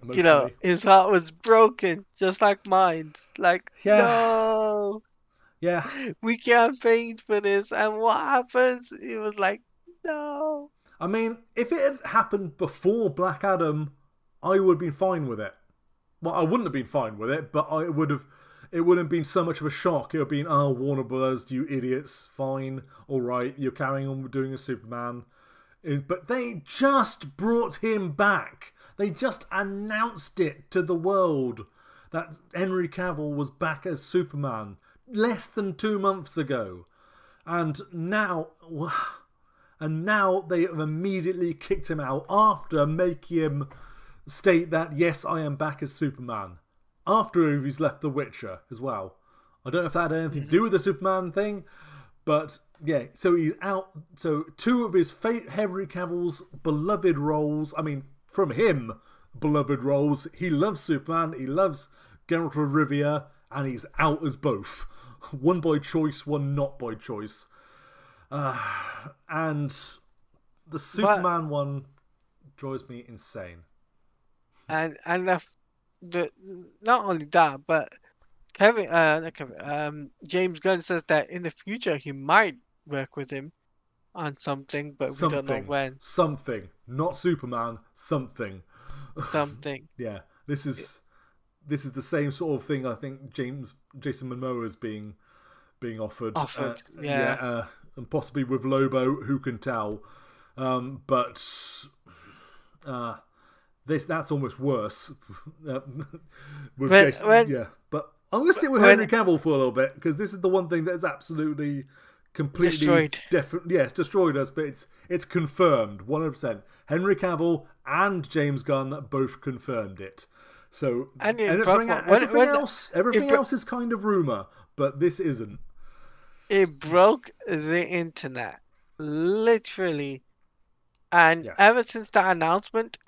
Emotionally. his heart was broken, just like mine. Like, Yeah. no, Yeah. we campaigned for this, and what happens? It was like, no. I mean, if it had happened before Black Adam, I would have been fine with it. Well, I wouldn't have been fine with it, but it wouldn't have been so much of a shock. It would have been, oh, Warner Bros., you idiots, fine, alright, you're carrying on with doing a Superman. But they just brought him back. They just announced it to the world that Henry Cavill was back as Superman less than 2 months ago. And now they have immediately kicked him out after making him state that, yes, I am back as Superman. After he's left The Witcher as well. I don't know if that had anything to do with the Superman thing, but yeah, so he's out. So two of his Henry Cavill's beloved roles, I mean, from him, beloved roles, he loves Superman, he loves Geralt of Rivia, and he's out as both. One by choice, one not by choice. And the Superman one drives me insane. And the not only that, but James Gunn says that in the future he might work with him on something, but we don't know when. Something, not Superman. Something. Something. Yeah, this is the same sort of thing. I think Jason Momoa is being offered. And possibly with Lobo. Who can tell? But that's almost worse. But I'm going to stick with Henry Cavill for a little bit, because this is the one thing that is absolutely completely destroyed. Yes, destroyed us, but it's confirmed 100%. Henry Cavill and James Gunn both confirmed it. So everything else is kind of rumor, but this isn't. It broke the internet, literally, and ever since that announcement,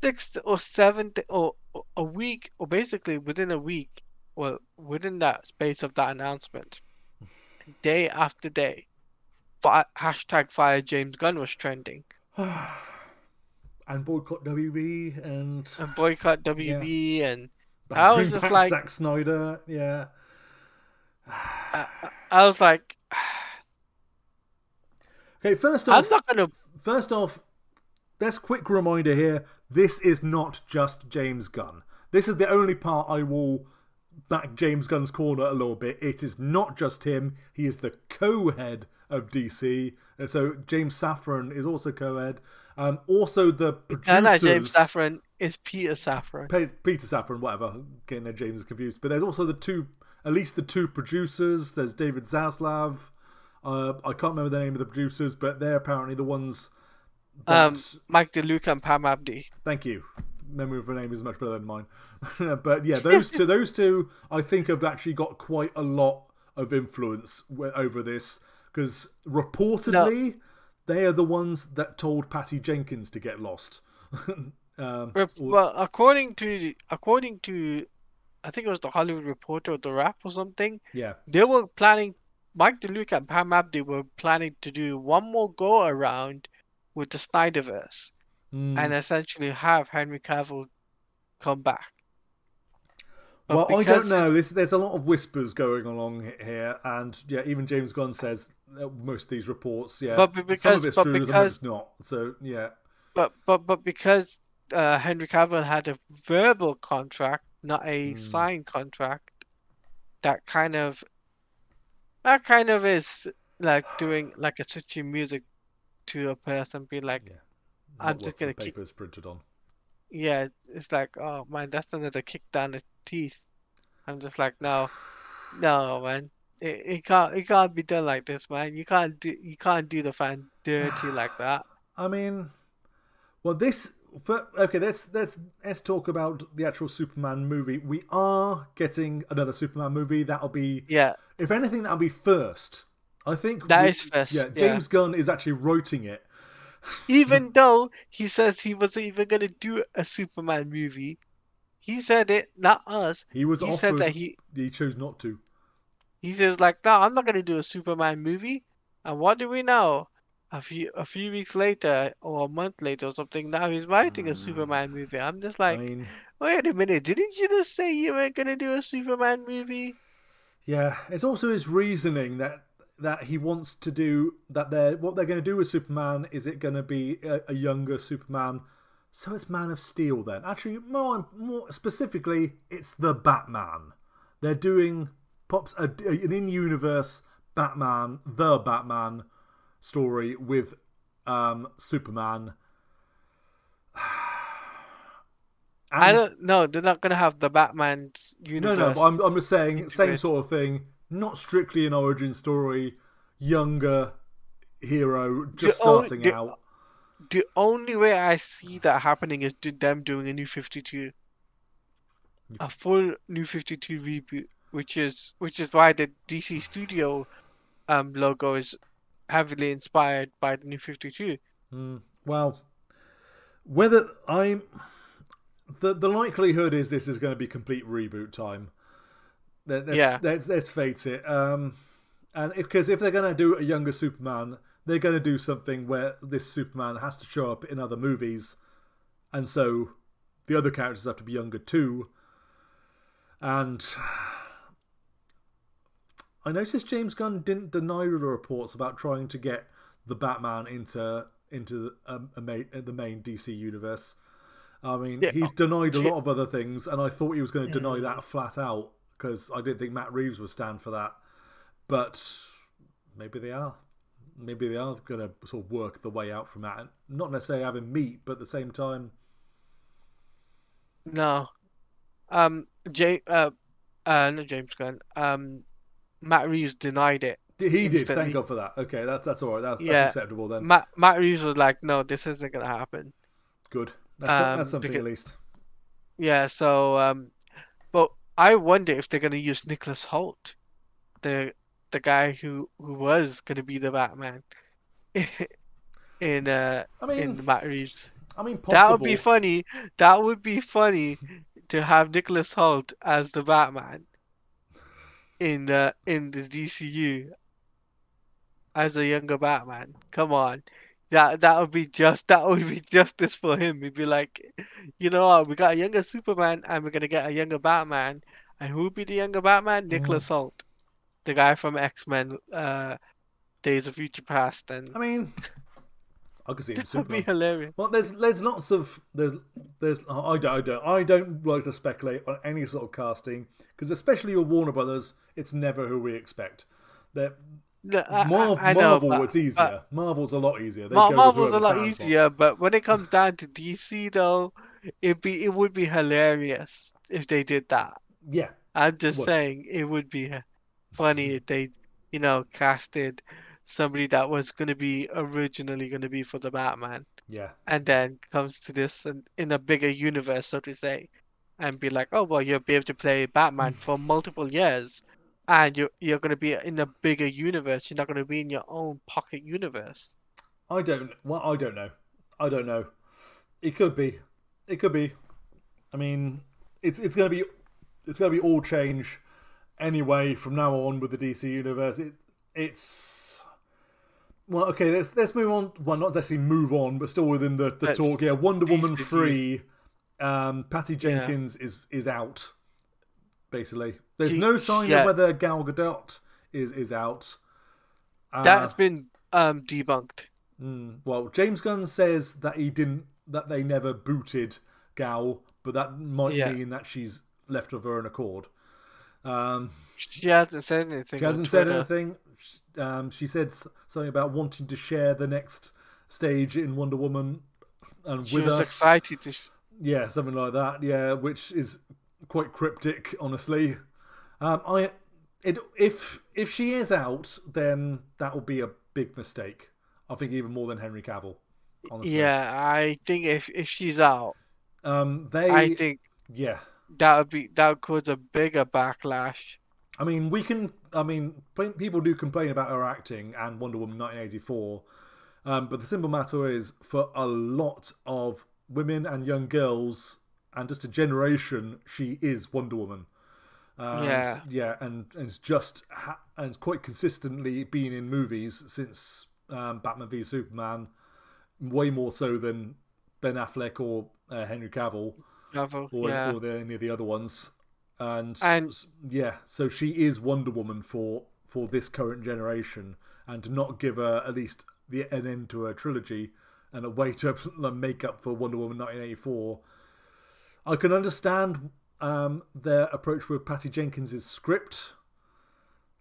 6 or 7 or a week, or basically within a week, well, within that space of that announcement, day after day, hashtag Fire James Gunn was trending. And boycott WB and boycott WB and I was just like Zack Snyder, yeah. I was like, okay, first off, let's quick reminder here. This is not just James Gunn. This is the only part I will back James Gunn's corner a little bit. It is not just him. He is the co-head of DC. And so James Safran is also co-head. Also the producers. No, James Safran is Peter Safran. Peter Safran, whatever. Getting their James confused. But there's also at least the two producers. There's David Zaslav. I can't remember the name of the producers, but they're apparently the ones that... Mike DeLuca and Pam Abdi. Thank you. Memory of her name is much better than mine. But yeah, those two, I think, have actually got quite a lot of influence over this, because reportedly they are the ones that told Patty Jenkins to get lost. Well, according to I think it was the Hollywood Reporter or the Wrap or something. Yeah, they were planning. Mike DeLuca and Pam Abdi were planning to do one more go around with the Snyderverse. And essentially have Henry Cavill come back. But well, I don't know. There's a lot of whispers going along here, and even James Gunn says most of these reports. Yeah, some of it's true, some of it's not. So yeah. But because Henry Cavill had a verbal contract, not a signed contract, that kind of is like doing like a switching music to a person, be like. Yeah. I'm just gonna keep papers printed on. Yeah, it's like, oh man, that's another kick down the teeth. I'm just like, no, man, it can't be done like this, man. You can't do the fan dirty like that. I mean, well, let's talk about the actual Superman movie. We are getting another Superman movie. That'll be if anything, that'll be first. I think that is first. Yeah, James Gunn is actually writing it. Even though he says he wasn't even going to do a Superman movie, he said it, not us. He offered, said that he chose not to. He says like, no, I'm not going to do a Superman movie. And what do we know? A few weeks later, or a month later, or something. Now he's writing a Superman movie. I'm just like, wait a minute, didn't you just say you weren't going to do a Superman movie? Yeah, it's also his reasoning that he wants to do that. What they're going to do with Superman is it going to be a younger Superman? So it's Man of Steel then. Actually, more specifically, it's the Batman. They're doing an in-universe Batman, the Batman story with Superman. I don't know. They're not going to have the Batman's universe. No, but I'm just saying, same sort of thing. Not strictly an origin story, younger hero just starting out. The only way I see that happening is them doing a New 52, a full New 52 reboot, which is why the DC Studio logo is heavily inspired by the New 52. Well, whether the likelihood is this is going to be complete reboot time. Yeah. Let's face it. And because if they're going to do a younger Superman, they're going to do something where this Superman has to show up in other movies, and so the other characters have to be younger too. And I noticed James Gunn didn't deny the reports about trying to get the Batman into the main DC universe. I mean, Yeah. he's denied a lot of other things, and I thought he was going to deny Mm. that flat out because I didn't think Matt Reeves would stand for that. But maybe they are. Maybe they are going to sort of work the way out from that, and not necessarily having meet, but at the same time, No. James. Not James Gunn. Matt Reeves denied it he did. Thank instantly. God for that. Okay, that's all right. That's Yeah. acceptable then. Matt Reeves was like, no, this isn't gonna happen. Good. That's something Because at least. yeah. So but I wonder if they're gonna use Nicholas Hoult, the guy who was gonna be the Batman in I mean, in Matt Reeves. That would be possible. funny. That would be funny to have Nicholas Hoult as the Batman in the DCU as a younger Batman. Come on. That would be justice for him. He'd be like, you know what, we got a younger Superman and we're gonna get a younger Batman. And who would be the younger Batman? Mm. Nicholas Hoult. The guy from X-Men Days of Future Past, and I mean, I could see him that'd be Superman. hilarious. Well, there's lots of there's I don't like to speculate on any sort of casting because especially with Warner Brothers, it's never who we expect. They're, No, I know, Marvel, it's easier. Marvel's a lot easier. They go with Marvel's a whoever lot fans want. easier, but when it comes down to DC though, it would be hilarious if they did that. Yeah, I'm it just would. saying it would be funny if they, casted somebody that was gonna be originally gonna be for the Batman, Yeah, and then comes to this in a bigger universe, so to say, and be like, oh well, you'll be able to play Batman for multiple years, and you're gonna be in a bigger universe. You're not gonna be in your own pocket universe. I don't. Well, I don't know. I don't know. It could be. It could be. I mean, it's gonna be all change anyway from now on with the DC universe. It's well, okay. Let's move on. Well, not actually move on, but still within the Let's talk. Yeah, Wonder tease Woman the deal. 3. Patty Yeah. Jenkins is out. Basically, there's Gee, no sign of yeah, whether Gal Gadot is out. that's been debunked. Well, James Gunn says that that they never booted Gal, but that might Yeah. mean that she's left of her own accord. Um, She hasn't said she anything on hasn't said Twitter. anything. She said something about wanting to share the next stage in Wonder Woman and She with was us. excited to. Yeah, something like that. Yeah, which is quite cryptic, honestly. I if she is out, then that will be a big mistake. I think even more than Henry Cavill, honestly. Yeah, I think if she's out, I They think yeah. that would cause a bigger backlash. I mean, we can. I mean, people do complain about her acting and Wonder Woman 1984, but the simple matter is, for a lot of women and young girls, and just a generation, she is Wonder Woman. And Yeah, yeah, and it's just and quite consistently been in movies since Batman v Superman, way more so than Ben Affleck or Henry Cavill Marvel. Yeah, any of the other ones. And and yeah, so she is Wonder Woman for this current generation, and to not give her at least an end to her trilogy and a way to make up for Wonder Woman 1984. I can understand their approach with Patty Jenkins' script,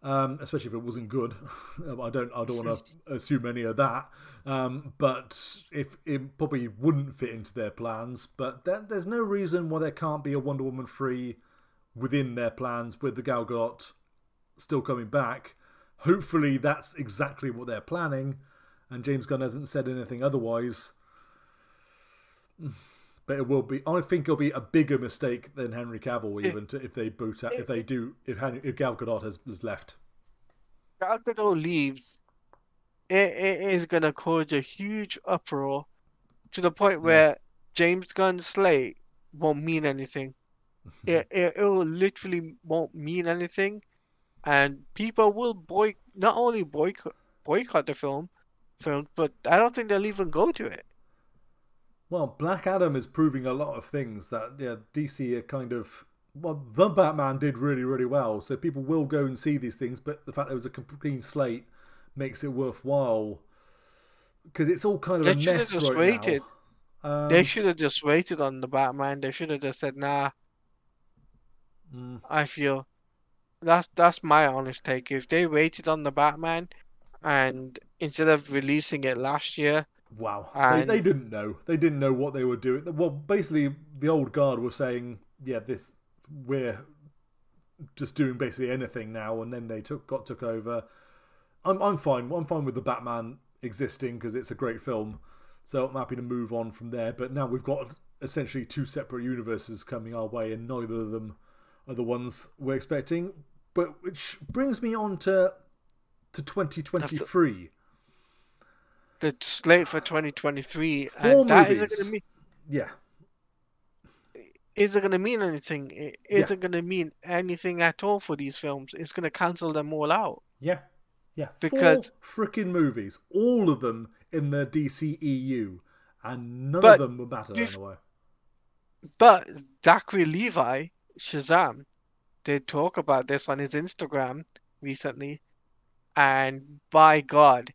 especially if it wasn't good. I don't want to assume any of that, but if it probably wouldn't fit into their plans. But there's no reason why there can't be a Wonder Woman 3 within their plans with the Gal Gadot still coming back. Hopefully that's exactly what they're planning, and James Gunn hasn't said anything otherwise. But it will be. I think it'll be a bigger mistake than Henry Cavill, even if they boot out, if Gal Gadot has left. Gal Gadot leaves, it is gonna cause a huge uproar to the point Yeah. where James Gunn's slate won't mean anything. It will literally won't mean anything, and people will not only boycott the film, but I don't think they'll even go to it. Well, Black Adam is proving a lot of things that DC are kind of. Well, the Batman did really, really well, so people will go and see these things. But the fact there was a clean slate makes it worthwhile because it's all kind of They a should have mess just right waited. now. They should have just waited on the Batman. They should have just said, "Nah." I feel that's my honest take. If they waited on the Batman and instead of releasing it last year, Wow, they and didn't know. They didn't know what they were doing. Well, basically, the old guard was saying, "Yeah, we're just doing basically anything now," and then they took over. I'm fine. I'm fine with the Batman existing because it's a great film. So I'm happy to move on from there. But now we've got essentially two separate universes coming our way, and neither of them are the ones we're expecting. But which brings me on to 2023. the slate for 2023, Four and that isn't movies. gonna Yeah. isn't gonna mean anything. It Yeah. isn't gonna mean anything at all for these films. It's gonna cancel them all out Yeah. Yeah. Four because, freaking movies. All of them in the DCEU. And none of but them will matter in a way. but Zachary Levi, Shazam, did talk about this on his Instagram recently, and by God,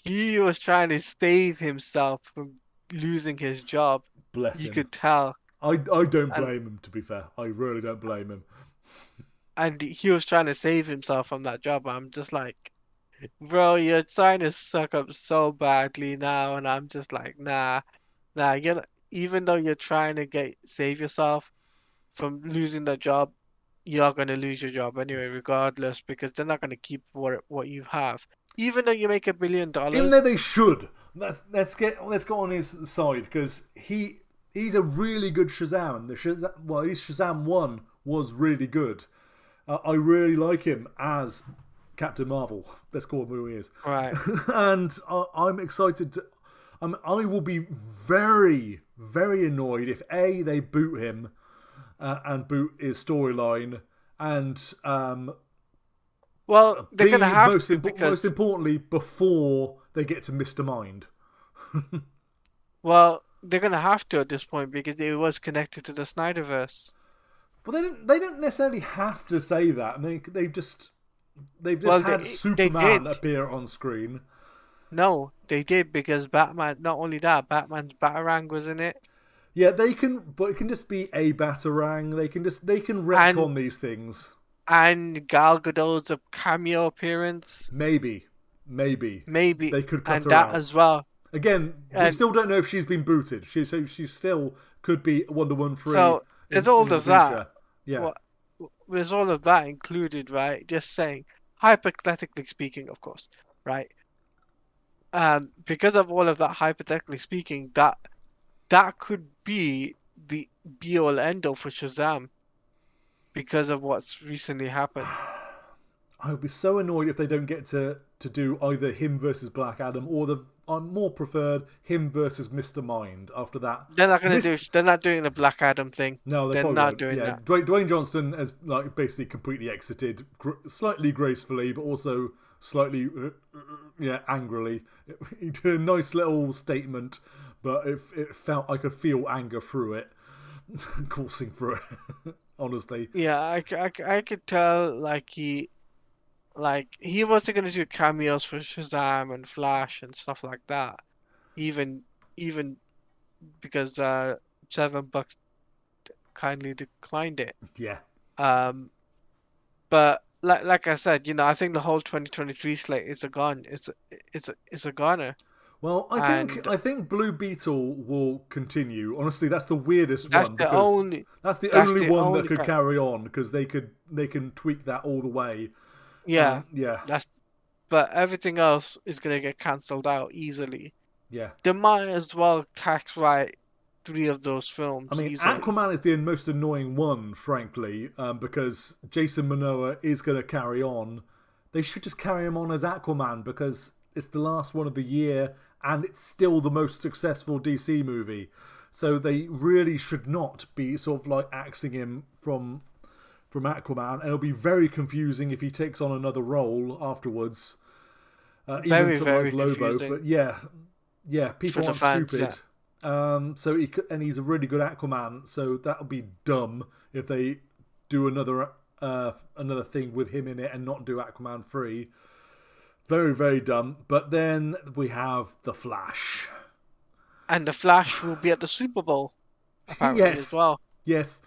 he was trying to save himself from losing his job. Bless You him. could tell. I don't And blame him, to be fair. I really don't blame him. he was trying to save himself from that job. I'm just like, bro, you're trying to suck up so badly now, and I'm just like, nah. Even though you're trying to save yourself from losing the job, you're gonna lose your job anyway, regardless, because they're not gonna keep what you have. Even though you make $1 billion, Even though they should. Let's go on his side because he's a really good Shazam. At least Shazam 1 was really good. I really like him as Captain Marvel. Let's call him who he is. right? And I'm excited to. I will be very, very annoyed if they boot him and boot his storyline, and Well, they're gonna have most to because, importantly, before they get to Mr. Mind. well, they're gonna have to at this point because it was connected to the Snyderverse. But they don't necessarily have to say that. I mean, they've just Well, had they Superman did. appear on screen. No, they did because Batman. Not only that, Batman's Batarang was in it, Yeah, but it can just be a Batarang. They can retcon and these things. Gal Gadot's a cameo appearance, Maybe maybe, they could cut and her that out. as well. Again, we And still don't know if she's been booted. She still could be Wonder Woman 3 so there's in all the of that. future. Yeah. What there's all of that included, right? Just saying, hypothetically speaking, of course, right? Because of all of that, hypothetically speaking, that could be the be all end all for Shazam because of what's recently happened. I would be so annoyed if they don't get to do either him versus Black Adam or I'm more preferred him versus Mr. Mind after that. They're not gonna do. They're not doing the Black Adam thing. No, they They're probably not won't. doing Yeah, that. Dwayne Johnson has like basically completely exited, slightly gracefully, but also slightly, angrily. He did a nice little statement, but it felt I could feel anger through it, coursing through it. Honestly, Yeah, I could tell he wasn't gonna do cameos for Shazam and Flash and stuff like that. Even even because $7 kindly declined it. yeah. Um, but like I said, I think the whole 2023 slate is a gone. It's a goner. Well, And I think Blue Beetle will continue. Honestly, that's the weirdest that's one the because only that's the that's only the one that only could carry on because they can tweak that all the way. yeah, Yeah, that's but everything else is gonna get cancelled out easily. yeah. They might as well tax write 3 of those I films mean, easily. Aquaman is the most annoying one, frankly, because Jason Momoa is going to carry on. They should just carry him on as Aquaman because it's the last one of the year and it's still the most successful DC movie. So they really should not be sort of like axing him from Aquaman, and it'll be very confusing if he takes on another role afterwards. Even Very, something like very Lobo, confusing but yeah, for people the aren't fans. stupid. So he's a really good Aquaman, so that would be dumb if they do another thing with him in it and not do Aquaman 3. Very, very dumb. But then we have the Flash. And the Flash will be at the Super Bowl, apparently, as Yes, well. yes.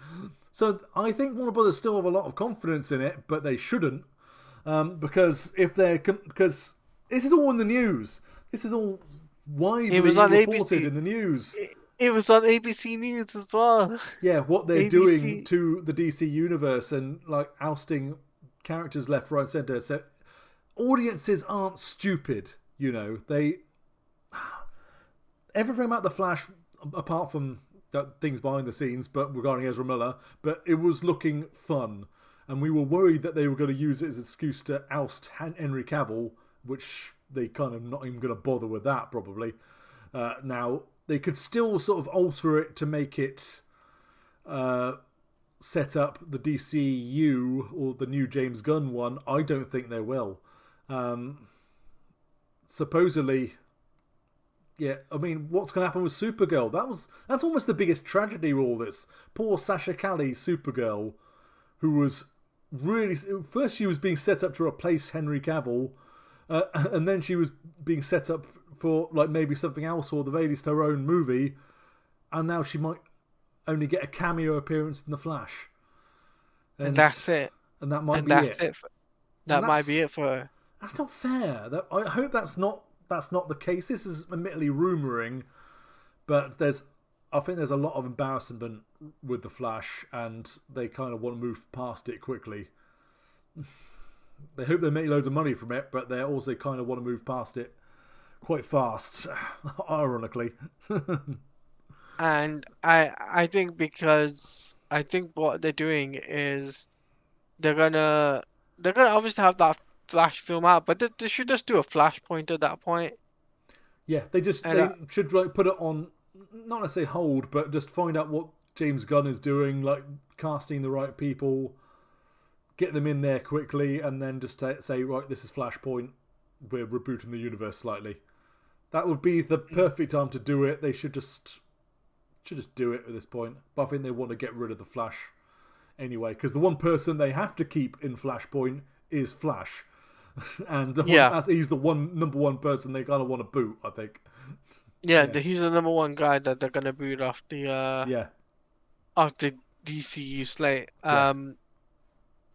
So I think Warner Brothers still have a lot of confidence in it, but they shouldn't, because because this is all in the news. This is all widely It was on reported ABC. in the news. It was on ABC News as well. Yeah, what they're doing ABC. to the DC universe and like ousting characters left, right, center. So audiences aren't stupid, you know. They everything about the Flash, apart from things behind the scenes, but regarding Ezra Miller, but it was looking fun, and we were worried that they were going to use it as an excuse to oust Henry Cavill, which they kind of not even going to bother with that probably. Now they could still sort of alter it to make it set up the DCEU or the new James Gunn one. I don't think they will. Supposedly, yeah, I mean, what's going to happen with Supergirl? That's almost the biggest tragedy with all this. Poor Sasha Calle, Supergirl, who was really first she was being set up to replace Henry Cavill, and then she was being set up for like maybe something else or the very least her own movie, and now she might only get a cameo appearance in the Flash, And that's it. and that might And be that's it. it. That might be it for her. That's not fair. I hope that's not the case. This is admittedly rumouring, but I think there's a lot of embarrassment with the Flash, and they kind of want to move past it quickly. They hope they make loads of money from it, but they also kind of want to move past it quite fast, ironically. And I think because I think what they're doing is they're gonna obviously have that Flash film out, but they should just do a Flashpoint at that point. Yeah, they And should like put it on, not necessarily hold, but just find out what James Gunn is doing, like casting the right people, get them in there quickly, and then just say, right, this is Flashpoint, we're rebooting the universe slightly. That would be the perfect time to do it. They should just do it at this point. But I think they want to get rid of the Flash anyway, because the one person they have to keep in Flashpoint is Flash. And he's the number one person they kind of want to boot, I think. yeah, he's the number one guy that they're gonna boot off the DCU slate.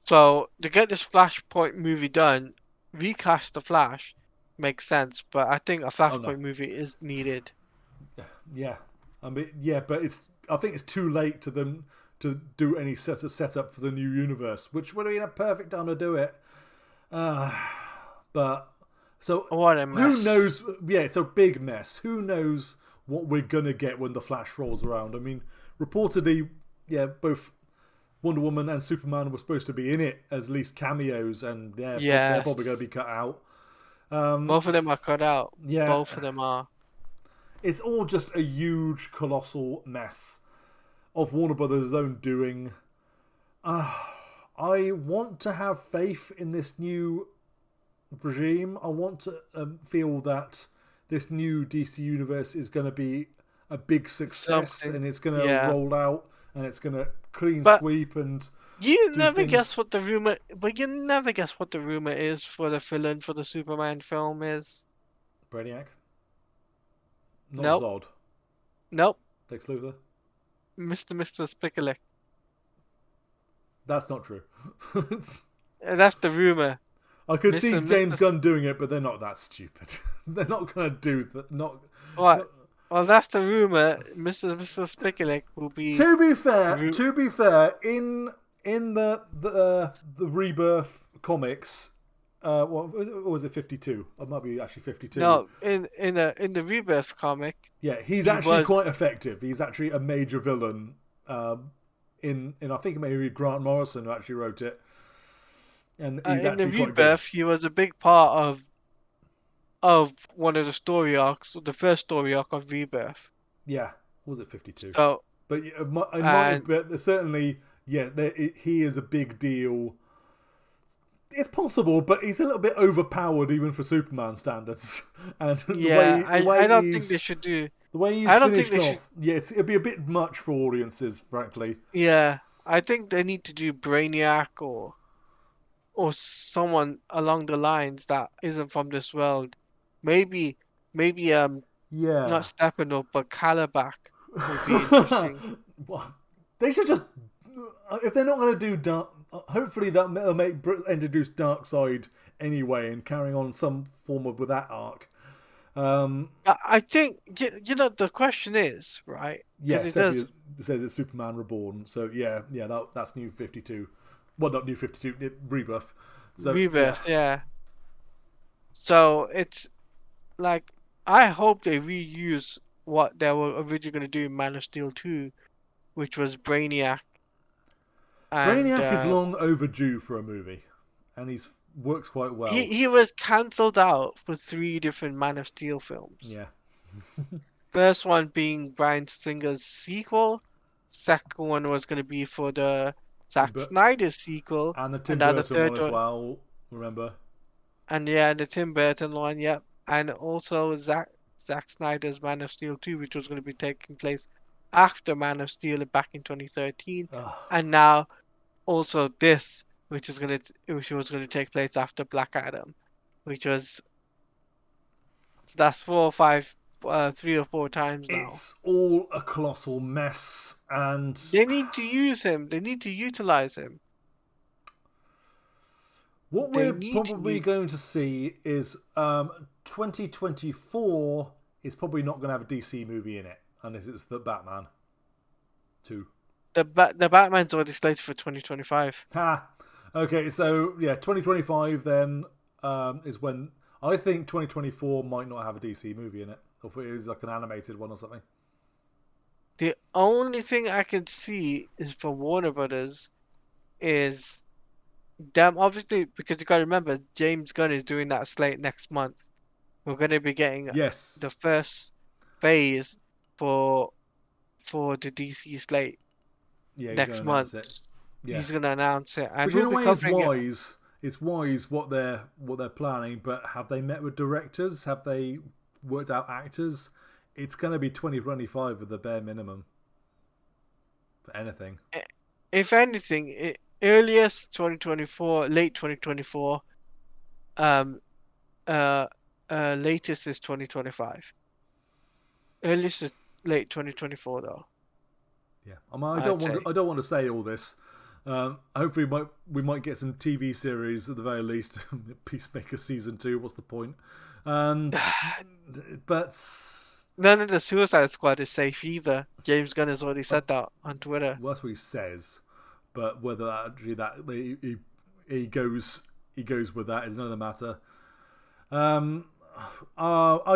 So to get this Flashpoint movie done, recast the Flash makes sense, but I think a Flashpoint movie is needed. Yeah, I mean, yeah, but I think it's too late to them to do any setup for the new universe, which would have been a perfect time to do it. But so what a mess. Who knows? Yeah, it's a big mess. Who knows what we're gonna get when the Flash rolls around? I mean, reportedly, yeah, both Wonder Woman and Superman were supposed to be in it as at least cameos, and they're probably going to be cut out. Both of them are cut out. Yeah, both of them are. It's all just a huge, colossal mess of Warner Brothers' own doing. I want to have faith in this new regime. I want to feel that this new DC universe is going to be a big success and it's going to roll out and it's going to clean sweep and you never guess what the rumor. But you never guess what the rumor is for the villain for the Superman film is. Brainiac. Not Zod. Nope. Lex Luthor. Mr. Spicoli. That's not true. That's the rumor. I could see James Gunn doing it, but they're not that stupid. They're not going to do that. Well, that's the rumor. Mr. Spicoli will be. To be fair, in the Rebirth comics, what was it? 52? It might be actually 52. No, in the Rebirth comic. Yeah, he's actually quite effective. He's actually a major villain. In I think maybe Grant Morrison who actually wrote it. And he's in the Rebirth, he was a big part of one of the story arcs, the first story arc of Rebirth. Yeah, Or was it 52? So But it might and but certainly, yeah, he is a big deal. It's possible, but he's a little bit overpowered even for Superman standards. And yeah, the I way don't think they he's should do. the way he's I don't think finished they should. off, yeah, it'd be a bit much for audiences, frankly. Yeah, I think they need to do Brainiac or someone along the lines that isn't from this world. Maybe maybe not Yeah. Steppenwolf but Calabac would be interesting. Well, they should just, if they're not going to do dark, hopefully they'll introduce Darkseid anyway and carrying on some form of with that arc. I think you know the question is right Yeah, because it definitely does it says it's Superman Reborn. So yeah, that's New 52. Well, not New 52, Rebirth. So yeah, reverse, yeah. So it's like I hope they reuse what they were originally going to do in Man of Steel 2, which was Brainiac and Brainiac is long overdue for a movie, and he's works quite well. he was cancelled out for three different Man of Steel films. Yeah, First one being Bryan Singer's sequel. Second one was going to be for the Tim Zack Snyder sequel, and the and Tim now the Burton one third as one, well. Remember? and yeah, the Tim Burton one, yep, and also Zack Snyder's Man of Steel 2, which was going to be taking place after Man of Steel back in 2013, Ugh. and now also this, which was going to take place after Black Adam, which was that's 4 or 5, 3 or 4 times now. It's all a colossal mess, and They need to use him. They need to utilize him. what They we're need to probably use going to see is 2024 is probably not going to have a DC movie in it, unless it's the Batman 2. the Batman's already slated for 2025. Ha! Okay, so yeah, 2025 then is when I think 2024 might not have a DC movie in it, or if it is like an animated one or something. The only thing I can see is for Warner Brothers is them obviously because you got to remember James Gunn is doing that slate next month. We're going to be getting Yes. the first phase for the DC slate Yeah, he's going next to announce month. it. Yeah. He's going to announce it, and Which we'll in a be way is covering it. wise. It's wise what they're planning, but have they met with directors? Have they worked out actors? It's going to be 2025 at the bare minimum for anything. If anything, earliest 2024, late 2024, latest is 2025. Earliest is late 2024 though. Yeah, I mean, I don't want to say all this. Hopefully, we might get some TV series at the very least. Peacemaker season 2. What's the point? But none of the Suicide Squad is safe either. James Gunn has already said that on Twitter. Well, that's what he says. But whether actually he goes with that is another matter. I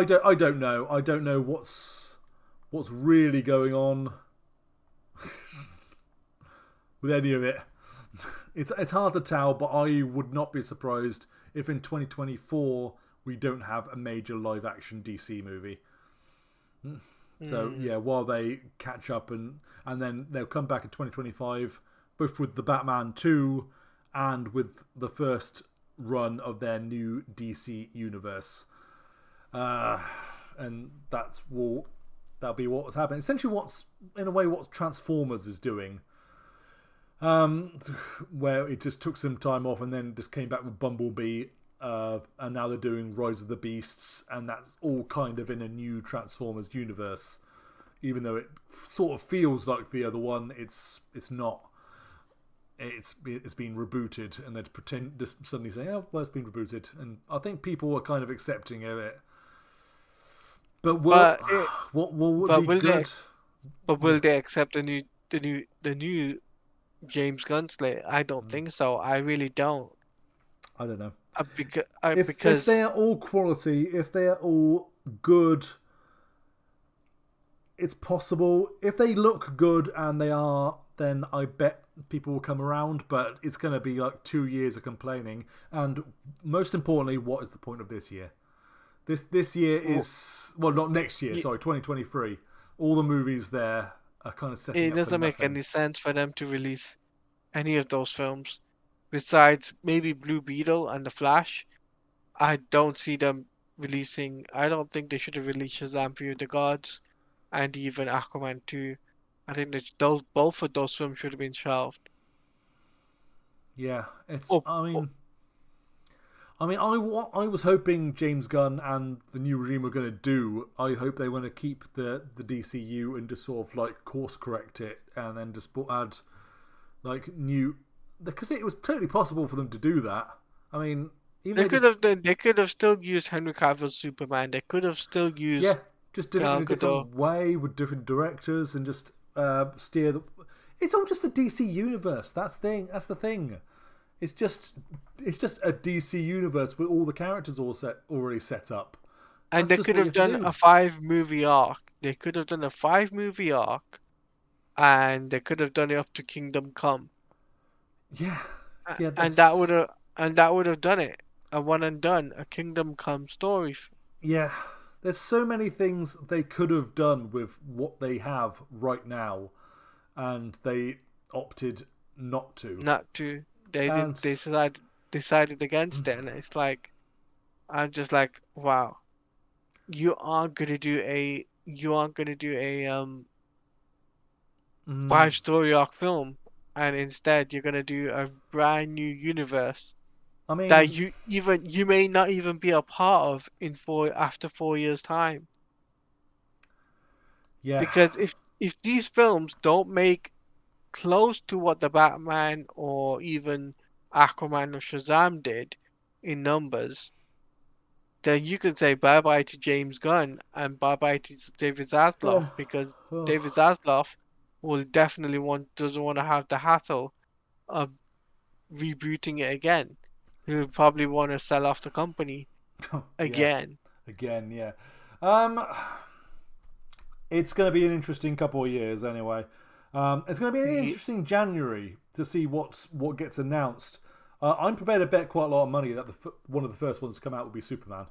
don't know. I don't know what's really going on with any of it. It's hard to tell, but I would not be surprised if in 2024 we don't have a major live action DC movie. So yeah, while they catch up and then they'll come back in 2025, both with the Batman 2 and with the first run of their new DC universe. And that'll be what's happening. Essentially what Transformers is doing. Where it just took some time off and then just came back with Bumblebee, and now they're doing Rise of the Beasts, and that's all kind of in a new Transformers universe. Even though it sort of feels like the other one, it's not. It's been rebooted, and they'd just suddenly say, "Oh, well, it's been rebooted," and I think people are kind of accepting of it. But will they accept the new James Gunn slate? I don't think so. I really don't. I don't know. Because if they are all quality, if they are all good, it's possible. If they look good and they are, then I bet people will come around. But it's going to be like 2 years of complaining. And most importantly, what is the point of this year? This year is not next year. Sorry, 2023. all the movies there are kind of setting It up for doesn't make nothing. any sense for them to release any of those films. Besides maybe Blue Beetle and The Flash, I don't see them releasing. I don't think they should have released Shazam! Fury of the Gods and even Aquaman 2. I think that those both of those films should have been shelved. Yeah, it's. Oh, I oh, mean, I was hoping James Gunn and the new regime were going to do. I hope they want to keep the DCU and just sort of like course correct it, and then just add like new, because it was totally possible for them to do that. I mean, even they they could just have done. They could have still used Henry Cavill's Superman. They could have still yeah, used just did it in Gal a Gadot. different way with different directors and just steer the. It's all just a DC universe. That's the thing. It's just a DC universe with all the characters already set up. And That's they just could what you have have to done do. a 5 movie arc. They could have done a 5 movie arc, and they could have done it up to Kingdom Come. Yeah, A- yeah, And that would that's have done it. A one and done, a Kingdom Come story. yeah. There's so many things they could have done with what they have right now, and they opted not to. Not to. They did. And They decided against it, and it's like I'm just like, wow, you aren't gonna do a 5 story arc film, and instead you're gonna do a brand new universe I that mean, you may not even be a part of in 4 years time. yeah, Because if these films don't make close to what the Batman or even Aquaman or Shazam did in numbers, then you could say bye bye to James Gunn and bye bye to David Zaslav, uh, because oh, David Zaslav will definitely doesn't want to have the hassle of rebooting it again. He would probably want to sell off the company yeah, again. again, yeah. Um, it's going to be an interesting couple of years anyway. It's going to be an Ye- interesting January to see what gets announced. I'm prepared to bet quite a lot of money that one of the first ones to come out will be Superman.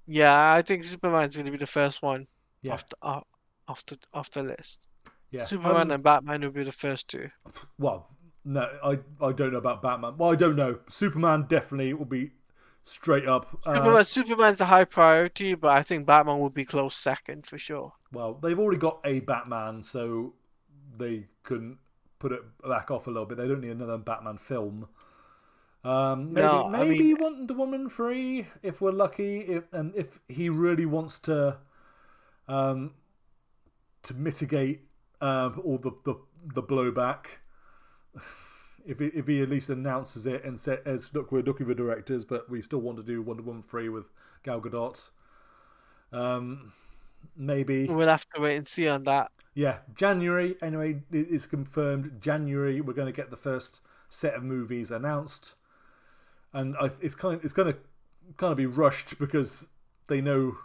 Yeah, I think Superman's going to be the first one Yeah, off off the list. yeah. Superman and Batman will be the first two. Well, no, I don't know about Batman. Well, I don't know. Superman definitely will be straight up. Superman's the high priority, but I think Batman will be close second for sure. Well, they've already got a Batman, so they can put it back off a little bit. They don't need another Batman film. Maybe No, I mean, Wonder Woman 3 if we're lucky, if he really wants um, to mitigate all the blowback. If he at least announces it and says, "Look, we're looking for directors, but we still want to do Wonder Woman 3 with Gal Gadot." Maybe, we'll have to wait and see on that. yeah, January. Anyway, it is confirmed. January, we're going to get the first set of movies announced, and it's going to kind of be rushed because they know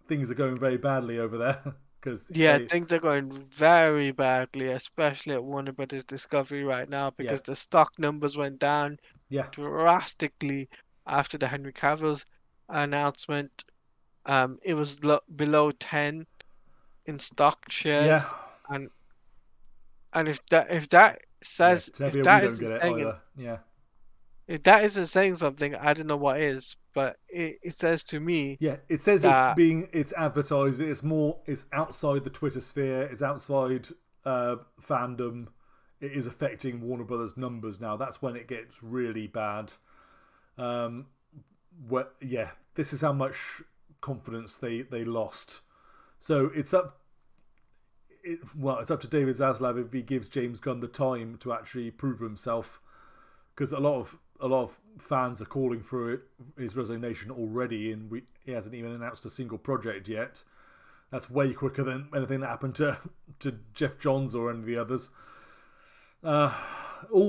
things are going very badly over there. Because Yeah, things are going very badly, especially at Warner Brothers Discovery right now, yeah, because the stock numbers went down yeah, drastically after the Henry Cavill's announcement. It was below 10 in stock yeah, shares, and if that yeah. says if Tevye, we that don't get isn't it saying either. Yeah. if that isn't saying something, I don't know what is. But it says to me Yeah, it says that it's advertised. It's outside the Twitter sphere. It's outside fandom. It is affecting Warner Brothers numbers now. That's when it gets really bad. Yeah, this is how much confidence they lost. So it's up. It's up to David Zaslav if he gives James Gunn the time to actually prove himself, because a lot of fans are calling for his resignation already, and he hasn't even announced a single project yet. That's way quicker than anything that happened to Jeff Johns or any of the others.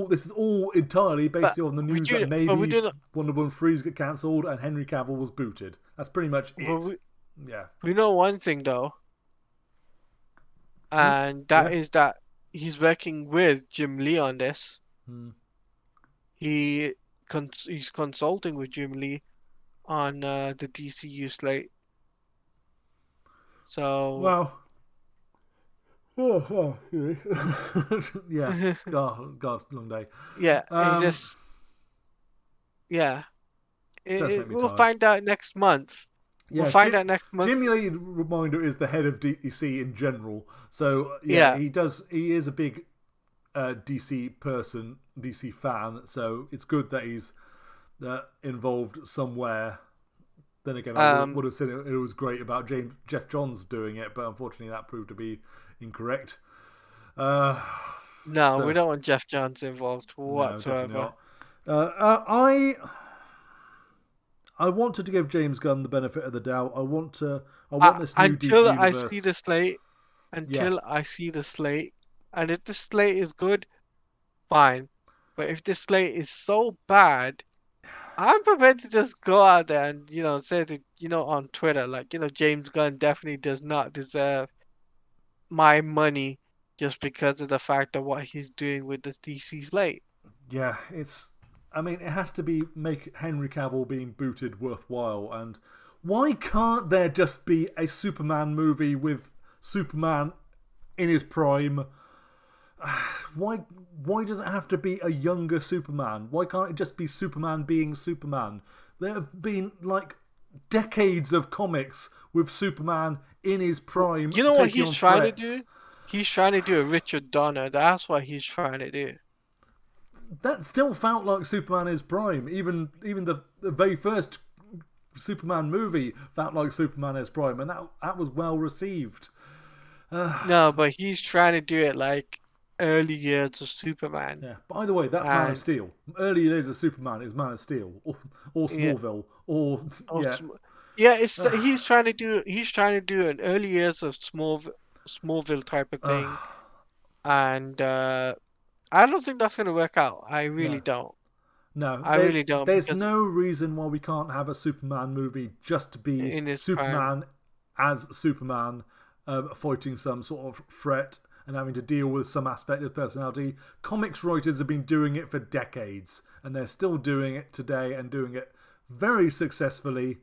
This is all entirely based on the news that maybe Wonder Woman 3's get cancelled and Henry Cavill was booted. That's pretty much it. Yeah. we know one thing though, Hmm? and that Yeah. is that he's working with Jim Lee on this. Hmm. He's consulting with Jim Lee on the DCU slate. So Well, yeah. God, long day. yeah, it's Um, just yeah. does make me We'll tired. find out next month. We'll Yeah, find out next month. Jim Lee, reminder, is the head of DC in general. So yeah, Yeah. he does. He is a big DC person, DC fan. So it's good that he's involved somewhere. Then again, I would Um. have said it was great about Jeff Johns doing it, but unfortunately that proved to be incorrect. Uh, No, we so don't want Jeff Johns involved no, definitely whatsoever. not. I wanted to give James Gunn the benefit of the doubt. I want this new DC Until I see the universe. slate, Yeah, until I see the slate, and if the slate is good, fine. But if the slate is so bad, I'm prepared to just go out there and say to on Twitter like James Gunn definitely does not deserve my money just because of the fact of what he's doing with this DC slate. yeah. It's. I mean, it has to be make Henry Cavill being booted worthwhile. And why can't there just be a Superman movie with Superman in his prime? Why does it have to be a younger Superman? Why can't it just be Superman being Superman? There have been like decades of comics with Superman in his prime You know what taking he's on trying to threats. do? He's trying to do a Richard Donner. That's what he's trying to do. That still felt like Superman in his prime. Even the very first Superman movie felt like Superman in his prime, and that was well received. No, but he's trying to do it like early years of Superman. Yeah. By the way, that's Man of And Steel. Early days of Superman is Man of Steel or yeah, Smallville or oh, yeah. yeah, it's he's trying to do an early years of Smallville type of thing, and I don't think that's gonna work out. I really No, don't. no. I really don't There's because no reason why we can't have a Superman movie just to be in his prime, Superman as Superman, fighting some sort of threat and having to deal with some aspect of personality. Comics writers have been doing it for decades, and they're still doing it today and doing it very successfully.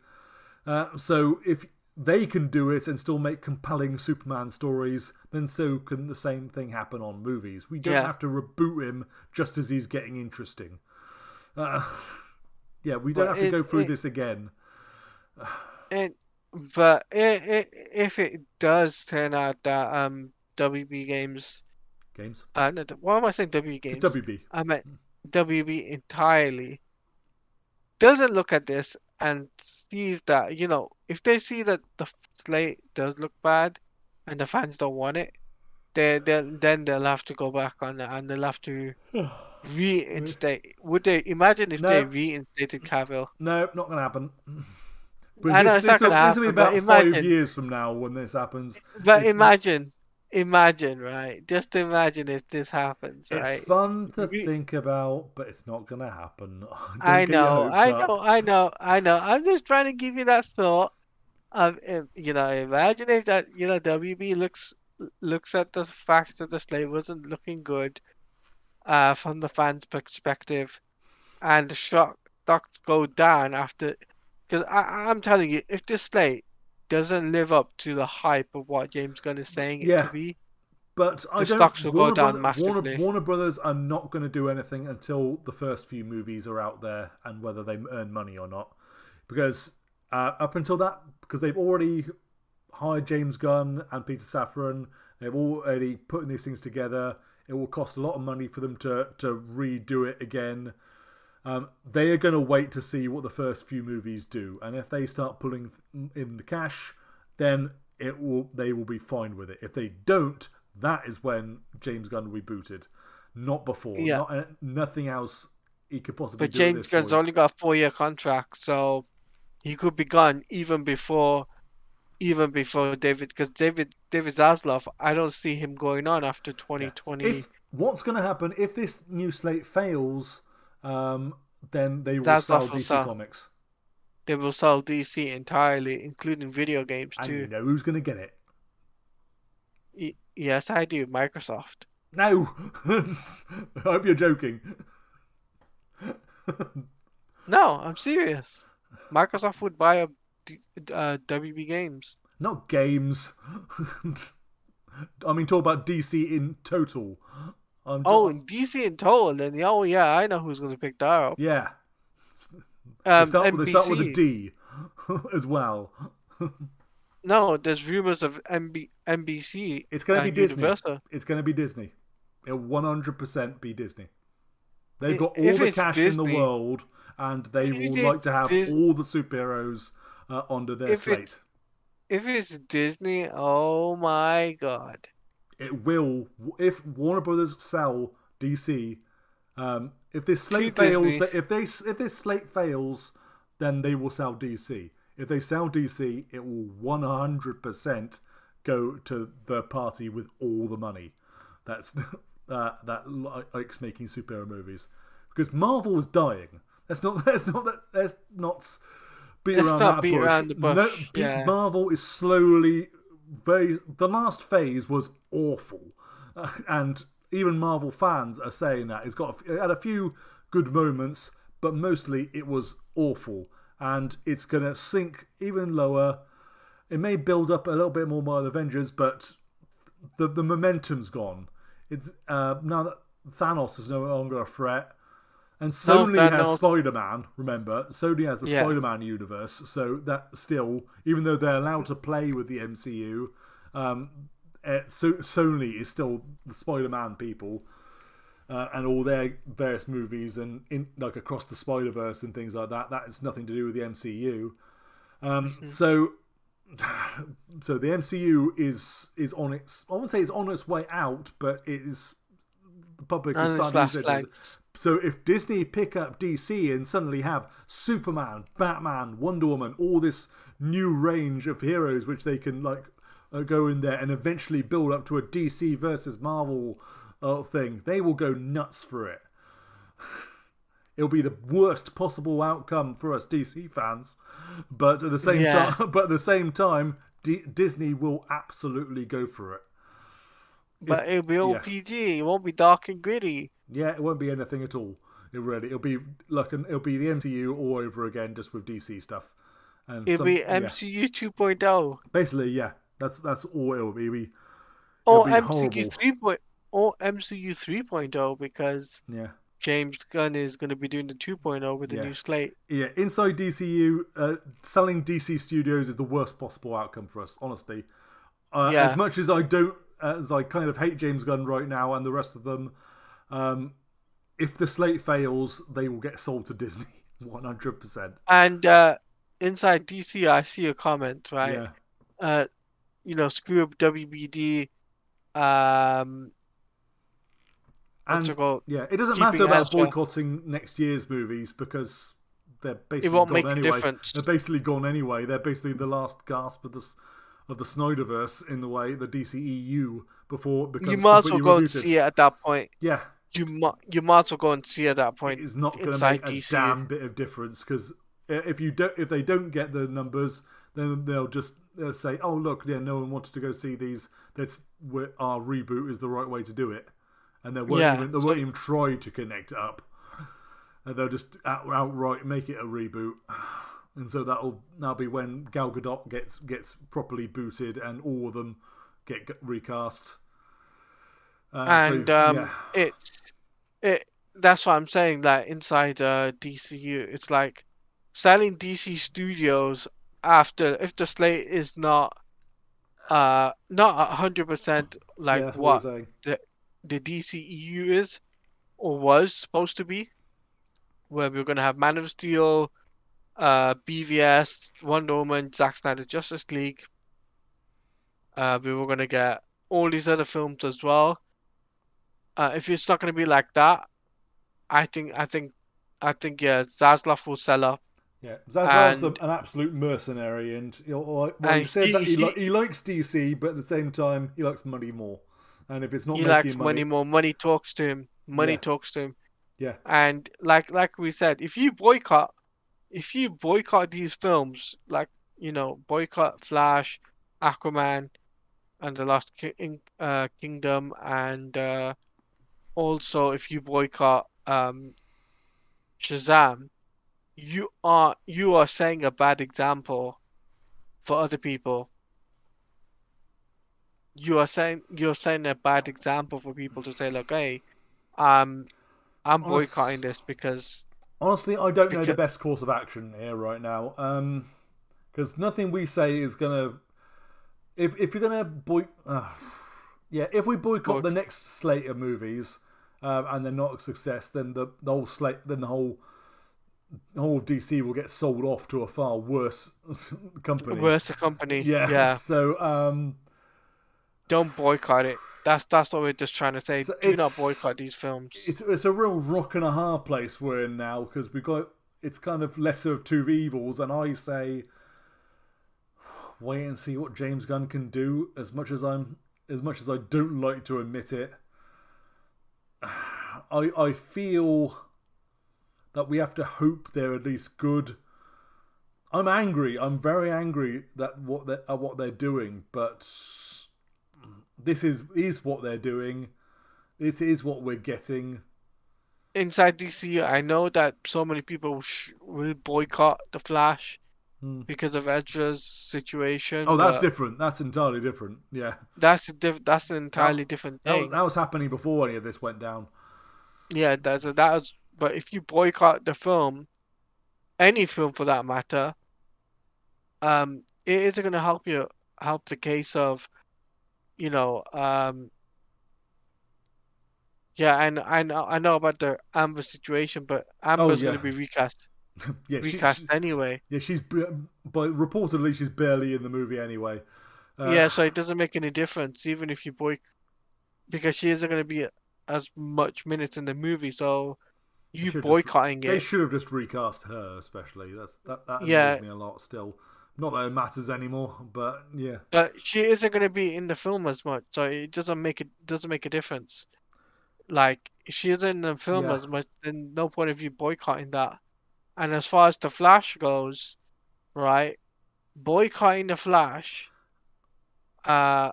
So if they can do it and still make compelling Superman stories, then so can the same thing happen on movies. We don't yeah. have to reboot him just as he's getting interesting. Uh, yeah, we don't But have to go through this again. it but if it does turn out that WB Games Games. no, why am I saying WB Just Games? WB. I meant WB entirely doesn't look at this and sees that, if they see that the slate does look bad and the fans don't want it, then they'll have to go back on it and they'll have to reinstate. Would they imagine if they No, reinstated Cavill? no, not going to happen. Because I know it's not gonna this will be happen, but about 5 imagine, years from now when this happens. but It's imagine, right? Just imagine if this happens, it's right? fun to Re- think about, but it's not going to happen. Don't I get your know, hopes I up. know, I know, I know. I'm just trying to give you that thought of, imagine if that, WB looks at the fact that the slate wasn't looking good, from the fans' perspective, and the stocks go down after. Because I'm telling you, if this slate doesn't live up to the hype of what James Gunn is saying it to Yeah, be, but I the don't. stocks will go down massively. Warner Brothers are not going to do anything until the first few movies are out there and whether they earn money or not. Because up until that, because they've already hired James Gunn and Peter Safran, they've already putting these things together. It will cost a lot of money for them to redo it again. They are going to wait to see what the first few movies do, and if they start pulling in the cash, then they will be fine with it. If they don't, that is when James Gunn will be booted, not before. Yeah, Nothing else he could possibly but do at James this Gunn's point. only got a 4-year contract, so he could be gone even before David, because David Zaslav, I don't see him going on after Yeah. 2020. If what's going to happen if this new slate fails, then they will sell Zaslav will DC sell. Comics, They will sell DC entirely, including video games and you too. know who's going to get it. Yes, I do. Microsoft. No, I hope you're joking. No, I'm serious. Microsoft would buy up WB Games. not games. I mean, talk about DC in total. In DC in total, then yeah, I know who's going to pick that up. Yeah. They start with a NBC. D as well. No, there's rumors of NBC. It's going to be Disney. Universal. It's going to be Disney. It'll 100% be Disney. They've got all If the it's cash in the Disney- world, and they if will it's like to have Dis- all the superheroes onto their slate. If it's Disney, oh my god. It will. If Warner Brothers sell DC, if this slate To fails, Disney. if this slate fails, then they will sell DC. If they sell DC, it will 100% go to the party with all the money. That's that likes making superhero movies, because Marvel is dying. Let's not beat around the bush. Yeah. Marvel is slowly the last phase was awful, and even Marvel fans are saying that it had a few good moments, but mostly it was awful, and it's gonna sink even lower. It may build up a little bit more by the Avengers, but the momentum's gone. It's now that Thanos is no longer a threat. And Sony has Spider-Man, remember? Sony has the Spider-Man universe, so that still, even though they're allowed to play with the MCU, Sony is still the Spider-Man people, and all their various movies and like Across the Spider-Verse and things like that. That has nothing to do with the MCU. So the MCU is on its, I wouldn't say it's on its way out, but it is, the public is starting to use it. So if Disney pick up DC and suddenly have Superman, Batman, Wonder Woman, all this new range of heroes which they can go in there and eventually build up to a DC versus Marvel thing, they will go nuts for it. It'll be the worst possible outcome for us DC fans, but at the same time, Disney will absolutely go for it. But it'll be all PG. It won't be dark and gritty. Yeah, it won't be anything at all. It'll be it'll be the MCU all over again, just with DC stuff. And it'll be MCU 2.0. Basically, yeah, that's all it'll be. Or MCU 3.0. Or MCU 3.0, because James Gunn is going to be doing the 2.0 with the new slate. Yeah, inside DCU, selling DC Studios is the worst possible outcome for us, honestly. As much as I kind of hate James Gunn right now and the rest of them, if the slate fails, they will get sold to Disney 100%. And inside DC, I see a comment, right? Yeah. Screw up WBD. And it doesn't matter about boycotting next year's movies, because they're basically gone anyway. It won't make a difference. They're basically gone anyway. They're basically the last gasp of the Snyderverse, in the way, the DCEU, before it becomes. You might as well go and see it at that point. Yeah. You might as well go and see it at that point. It's not going to make a damn bit of difference, because if they don't get the numbers, then they'll say, oh look, no one wanted to go see these. Our reboot is the right way to do it. And they won't even try to connect it up, and they'll just outright make it a reboot. And so that'll be when Gal Gadot gets properly booted and all of them get recast. That's what I'm saying. That inside DCU, it's like selling DC Studios if the slate is not 100% like what the DCEU is or was supposed to be, where we're going to have Man of Steel, BVS, Wonder Woman, Zack Snyder Justice League. We were going to get all these other films as well. If it's not going to be like that, I think Zaslav will sell up. Yeah, Zaslav's an absolute mercenary, and he said that he likes DC, but at the same time he likes money more. And if it's not, he likes money more. Money talks to him. Talks to him. Yeah. And like we said, if you boycott these films, boycott Flash, Aquaman, and The Lost Kingdom, and also if you boycott Shazam, you are setting a bad example for other people. you're setting a bad example for people to say, look, hey, um, I'm boycotting Honest, this because honestly, I don't know the because best course of action here right now. Because nothing we say is gonna. If you're gonna yeah, if we boycott boy, the next slate of movies, and they're not a success, then the whole slate, then the whole DC will get sold off to a far worse company. worse the company, Yeah, yeah, so don't boycott it. That's what we're just trying to say. so Do not boycott these films. it's a real rock and a hard place we're in now because we've got it's kind of lesser of two evils, and I say wait and see what James Gunn can do. As much as I don't like to admit it, I feel that we have to hope they're at least good. I'm angry. I'm very angry at what they're doing, but this is what they're doing. This is what we're getting. Inside DC, I know that so many people will boycott the Flash Hmm. because of Ezra's situation, Oh, that's but different. That's entirely different. Yeah, that's an that entirely different that was, thing. that was happening before any of this went down. Yeah, that was. But if you boycott the film, any film for that matter, it isn't going to help the case of, you know, yeah, and I know about the Amber situation, but Oh Amber's going yeah, to be recast yeah. recast anyway. Yeah, but reportedly she's barely in the movie anyway. Uh, Yeah, so it doesn't make any difference even if you because she isn't going to be as much minutes in the movie, so they you should just boycotting they it, should have just recast her, especially. That annoys yeah, me a lot. Still, not that it matters anymore, but yeah, but she isn't going to be in the film as much, so it doesn't make a difference. Like she isn't in the film yeah. as much, then no point of you boycotting that. And as far as the Flash goes, right, boycotting the Flash, uh,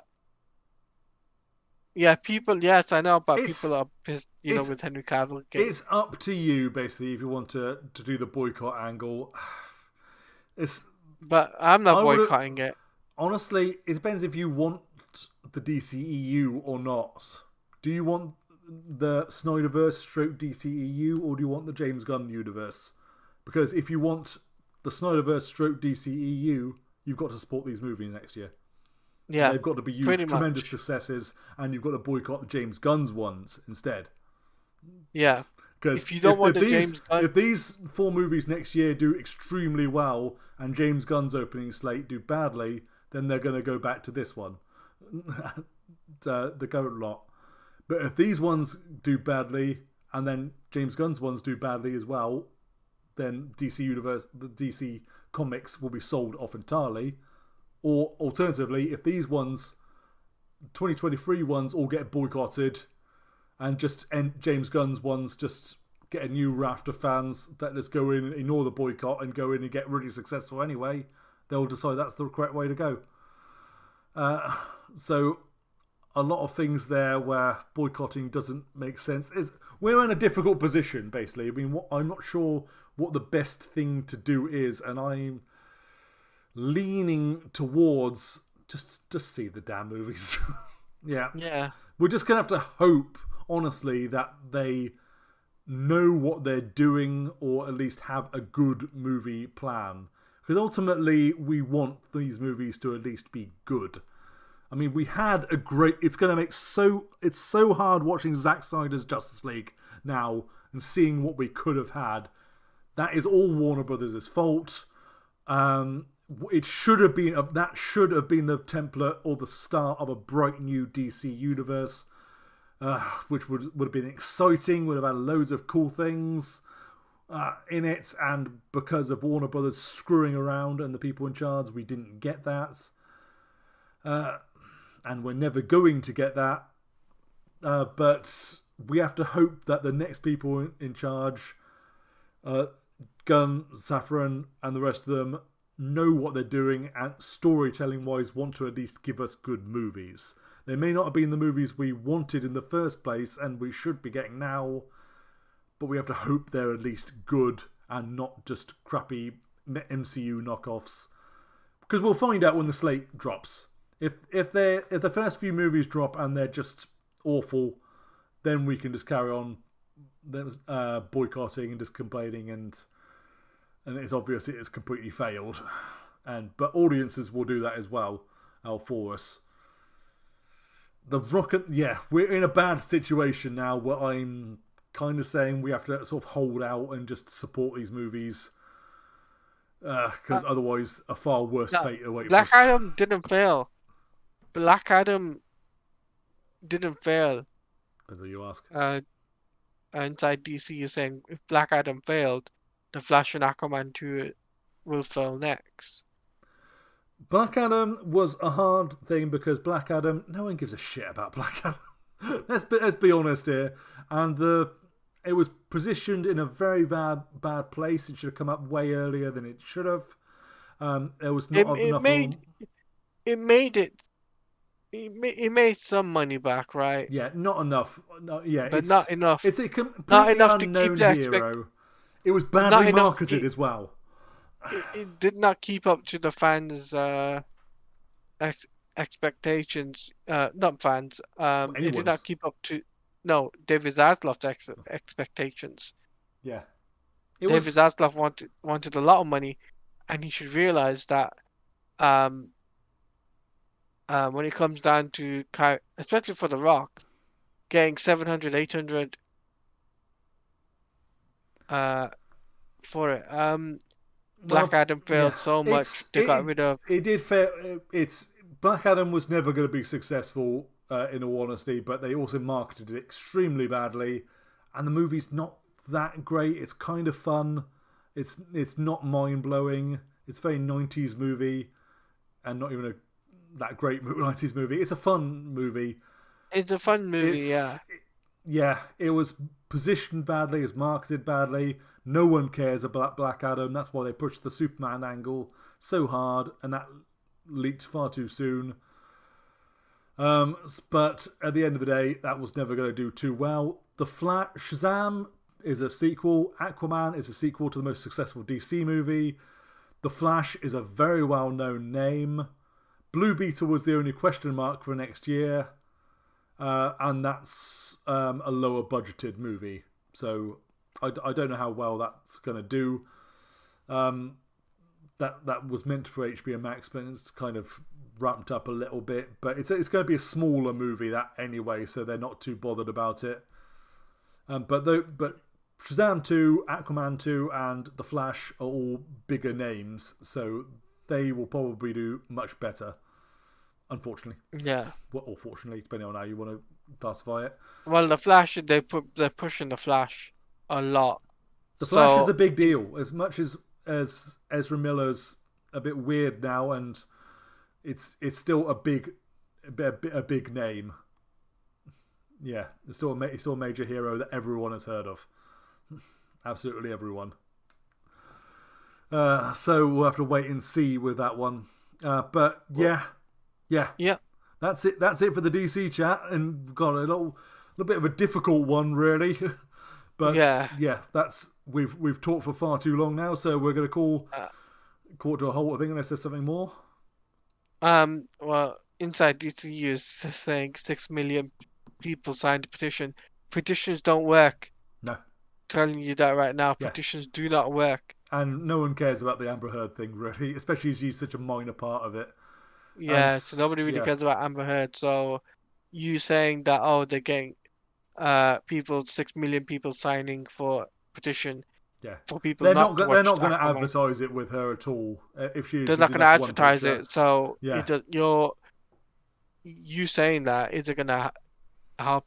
yeah, people, yes, I know about It's people are pissed, it's with Henry Cavill getting, it's up to you basically if you want to do the boycott angle. It's but I'm not I would have boycotting it. honestly. It depends if you want the DCEU or not. Do you want the Snyderverse stroke DCEU or do you want the James Gunn universe? Because if you want the Snyderverse stroke DCEU, you've got to support these movies next year. Yeah, They've got to be pretty huge, tremendous much. successes, and you've got to boycott the James Gunn's ones instead. Yeah. Because If you don't want the James Gunn, if these four movies next year do extremely well and James Gunn's opening slate do badly, then they're going to go back to this one, the current lot. But if these ones do badly and then James Gunn's ones do badly as well, then the DC comics will be sold off entirely. Or alternatively, if these ones, 2023 ones, all get boycotted and James Gunn's ones just get a new raft of fans that just go in and ignore the boycott and go in and get really successful anyway, they'll decide that's the correct way to go. So a lot of things there where boycotting doesn't make sense. We're in a difficult position, basically. I mean, I'm not sure what the best thing to do is, and I'm leaning towards just see the damn movies. Yeah, yeah, we're just gonna have to hope, honestly, that they know what they're doing, or at least have a good movie plan. Because ultimately, we want these movies to at least be good. I mean, we had a great. It's so hard watching Zack Snyder's Justice League now and seeing what we could have had. That is all Warner Brothers' fault. It should have been that should have been the template or the start of a bright new DC universe, which would have been exciting. Would have had loads of cool things in it, and because of Warner Brothers screwing around and the people in charge, we didn't get that. And we're never going to get that. But we have to hope that the next people in charge, Gunn, Safran, and the rest of them, know what they're doing and storytelling wise want to at least give us good movies. They may not have been the movies we wanted in the first place and we should be getting now, but we have to hope they're at least good and not just crappy MCU knockoffs. Because we'll find out when the slate drops. If the first few movies drop and they're just awful, then we can just carry on boycotting and just complaining, and it's obvious it has completely failed. But audiences will do that as well for us. The Rocket, we're in a bad situation now where I'm kind of saying we have to sort of hold out and just support these movies because otherwise a far worse fate awaits Black us. Adam didn't fail. Black Adam didn't fail. As you ask. Inside DC is saying if Black Adam failed, The Flash and Aquaman 2 will fail next. Black Adam was a hard thing because Black Adam, no one gives a shit about Black Adam. let's be honest here. And it was positioned in a very bad place. It should have come up way earlier than it should have. There was not enough. It made some money back, right? Yeah, not enough. But not enough. It's a completely not enough unknown to keep hero. It was badly marketed as well. It did not keep up to the fans' expectations. Not fans. It did not keep up to David Zaslav's expectations. Yeah, David Zaslav wanted a lot of money, and he should realize that when it comes down to especially for The Rock, getting 700, 800 for it. Black Adam failed so much. They got rid of. It did fail. Black Adam was never going to be successful, in all honesty. But they also marketed it extremely badly, and the movie's not that great. It's kind of fun. It's not mind blowing. It's a very 90s movie, and not even that great 90s movie. It's a fun movie. It's a fun movie. It was positioned badly. It's marketed badly. No one cares about Black Adam. That's why they pushed the Superman angle so hard, and that leaked far too soon. But at the end of the day, that was never going to do too well. The Flash, Shazam is a sequel. Aquaman is a sequel to the most successful DC movie. The Flash is a very well-known name. Blue Beetle was the only question mark for next year. And that's a lower budgeted movie. So I don't know how well that's going to do. That was meant for HBO Max, but it's kind of ramped up a little bit. But it's going to be a smaller movie that anyway, so they're not too bothered about it. But Shazam 2, Aquaman 2, and The Flash are all bigger names, so they will probably do much better. Unfortunately. Yeah. Well, or fortunately, depending on how you want to classify it. Well, The Flash, they're pushing The Flash a lot. The Flash is a big deal. As much as Ezra Miller's a bit weird now, and it's still a big name. Yeah, it's still a major hero that everyone has heard of. Absolutely everyone. So we'll have to wait and see with that one. But yeah. That's it. That's it for the DC chat, and we've got a little bit of a difficult one, really. But we've talked for far too long now, so we're going to call to a halt, I think, unless there's something more. Well, Inside DCEU is saying 6 million people signed a petition. Petitions don't work. No. Telling you that right now. Petitions do not work. And no one cares about the Amber Heard thing, really, especially as she's such a minor part of it. Yeah, so nobody really cares about Amber Heard. So you saying that, they're getting 6 million people signing for petition. Yeah, for people they're not going to advertise it with her at all. If they're not going to advertise it, so you saying that is it going to help?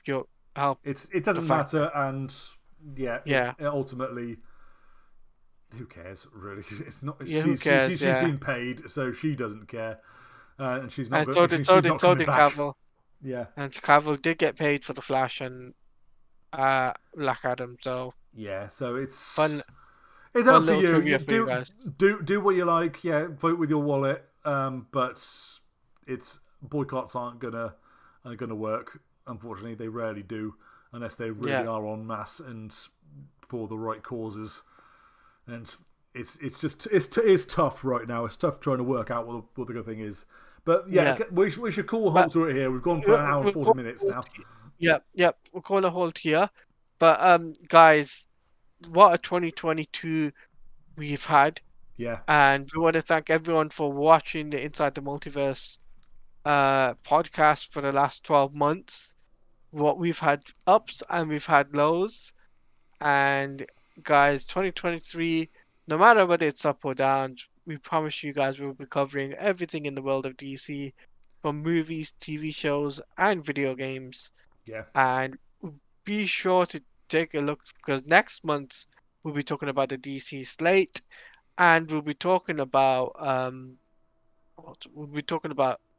It doesn't matter, and it ultimately, who cares really? It's not. Who cares? She's been paid, so she doesn't care, and she's not. And so did Cavill. Yeah, and Cavill did get paid for The Flash and Black Adam, so yeah, so it's fun. It's up to you. Do what you like. Yeah, vote with your wallet. But boycotts aren't gonna work. Unfortunately, they rarely do, unless they really are en masse and for the right causes. And it's tough right now. It's tough trying to work out what the good thing is. But yeah, we should call a halt to it here. We've gone for an hour and 40 minutes now. Yep. We'll call a halt here. But guys, what a 2022 we've had. Yeah. And we want to thank everyone for watching the Inside the Multiverse podcast for the last 12 months. What we've had ups and we've had lows. And guys, 2023, no matter whether it's up or down, we promise you guys we'll be covering everything in the world of DC, from movies, TV shows, and video games. Yeah. And be sure to take a look, because next month we'll be talking about the DC slate, and we'll be talking about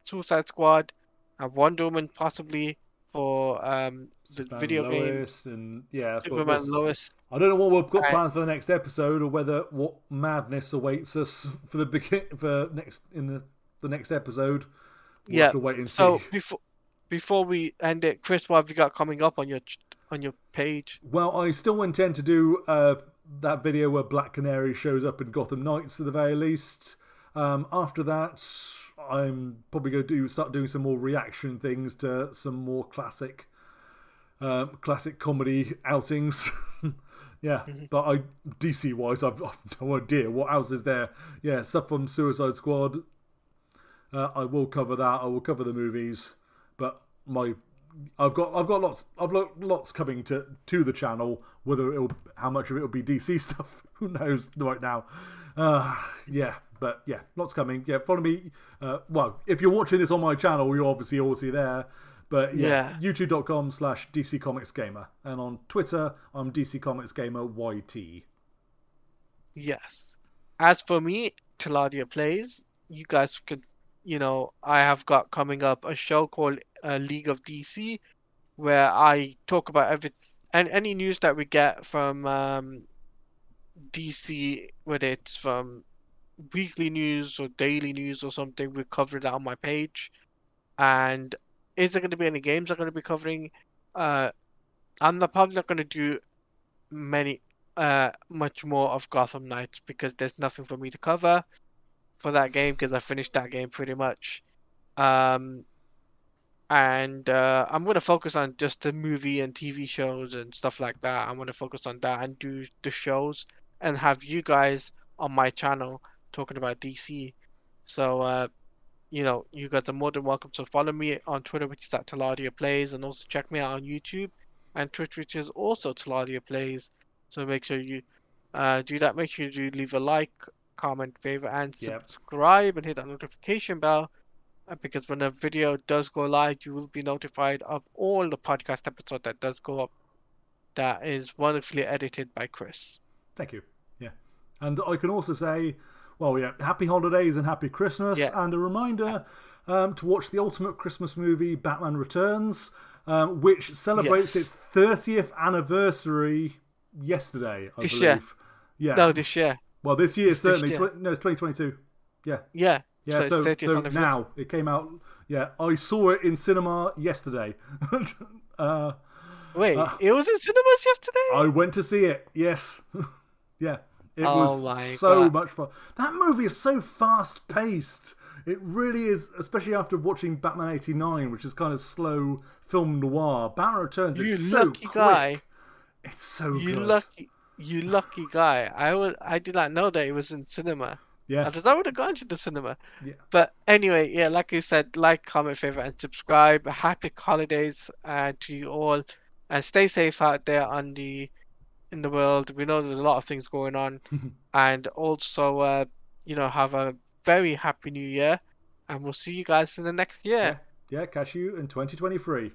Suicide Squad and Wonder Woman possibly for the video game. And yeah, Superman and Lois. I don't know what we've got planned for the next episode, or what madness awaits us for the next episode. We'll have to wait and see. So before we end it, Chris, what have you got coming up on your page? Well, I still intend to do that video where Black Canary shows up in Gotham Knights at the very least. After that, I'm probably going to start doing some more reaction things to some more classic comedy outings. Yeah, but DC wise, I've no idea what else is there. Yeah, stuff from Suicide Squad. I will cover that. I will cover the movies, but I've got lots coming to the channel. How much of it will be DC stuff, who knows right now. Yeah, but yeah, lots coming. Yeah, follow me. Well, if you're watching this on my channel, you're obviously already there. But yeah, YouTube.com/DC Comics Gamer, and on Twitter, I'm DC Comics Gamer YT. Yes. As for me, TeladiaPlays, you guys could, I have got coming up a show called League of DC, where I talk about everything and any news that we get from DC, whether it's from weekly news or daily news or something. We cover that on my page. And is there going to be any games I'm going to be covering? I'm probably not going to do much more of Gotham Knights, because there's nothing for me to cover for that game, because I finished that game pretty much. And I'm going to focus on just the movie and TV shows and stuff like that. I'm going to focus on that and do the shows and have you guys on my channel talking about DC. So, you guys are more than welcome to follow me on Twitter, which is @TeladiaPlays, and also check me out on YouTube and Twitch, which is also TeladiaPlays. So make sure you do that. Make sure you leave a like, comment, favorite, and subscribe, and hit that notification bell, because when a video does go live, you will be notified of all the podcast episode that does go up. That is wonderfully edited by Chris. Thank you. Yeah, and I can also say, well, yeah, happy holidays and happy Christmas, and a reminder to watch the ultimate Christmas movie, Batman Returns, which celebrates its 30th anniversary yesterday, I believe. Year. Yeah. No, this year. Well, this year, certainly. No, it's 2022. Yeah. Yeah. Yeah, so now, it came out, I saw it in cinema yesterday. Wait, it was in cinemas yesterday? I went to see it, yes. Yeah. It was so much fun. That movie is so fast-paced. It really is, especially after watching Batman 89, which is kind of slow film noir. Batman Returns is so quick. Guy. It's so good. You lucky guy. I did not know that it was in cinema. Yeah. Because I would have gone to the cinema. Yeah. But anyway, yeah, like you said, like, comment, favorite, and subscribe. Happy holidays to you all. And stay safe out there in the world. We know there's a lot of things going on. And also, have a very happy new year. And we'll see you guys in the next year. Yeah, catch you in 2023.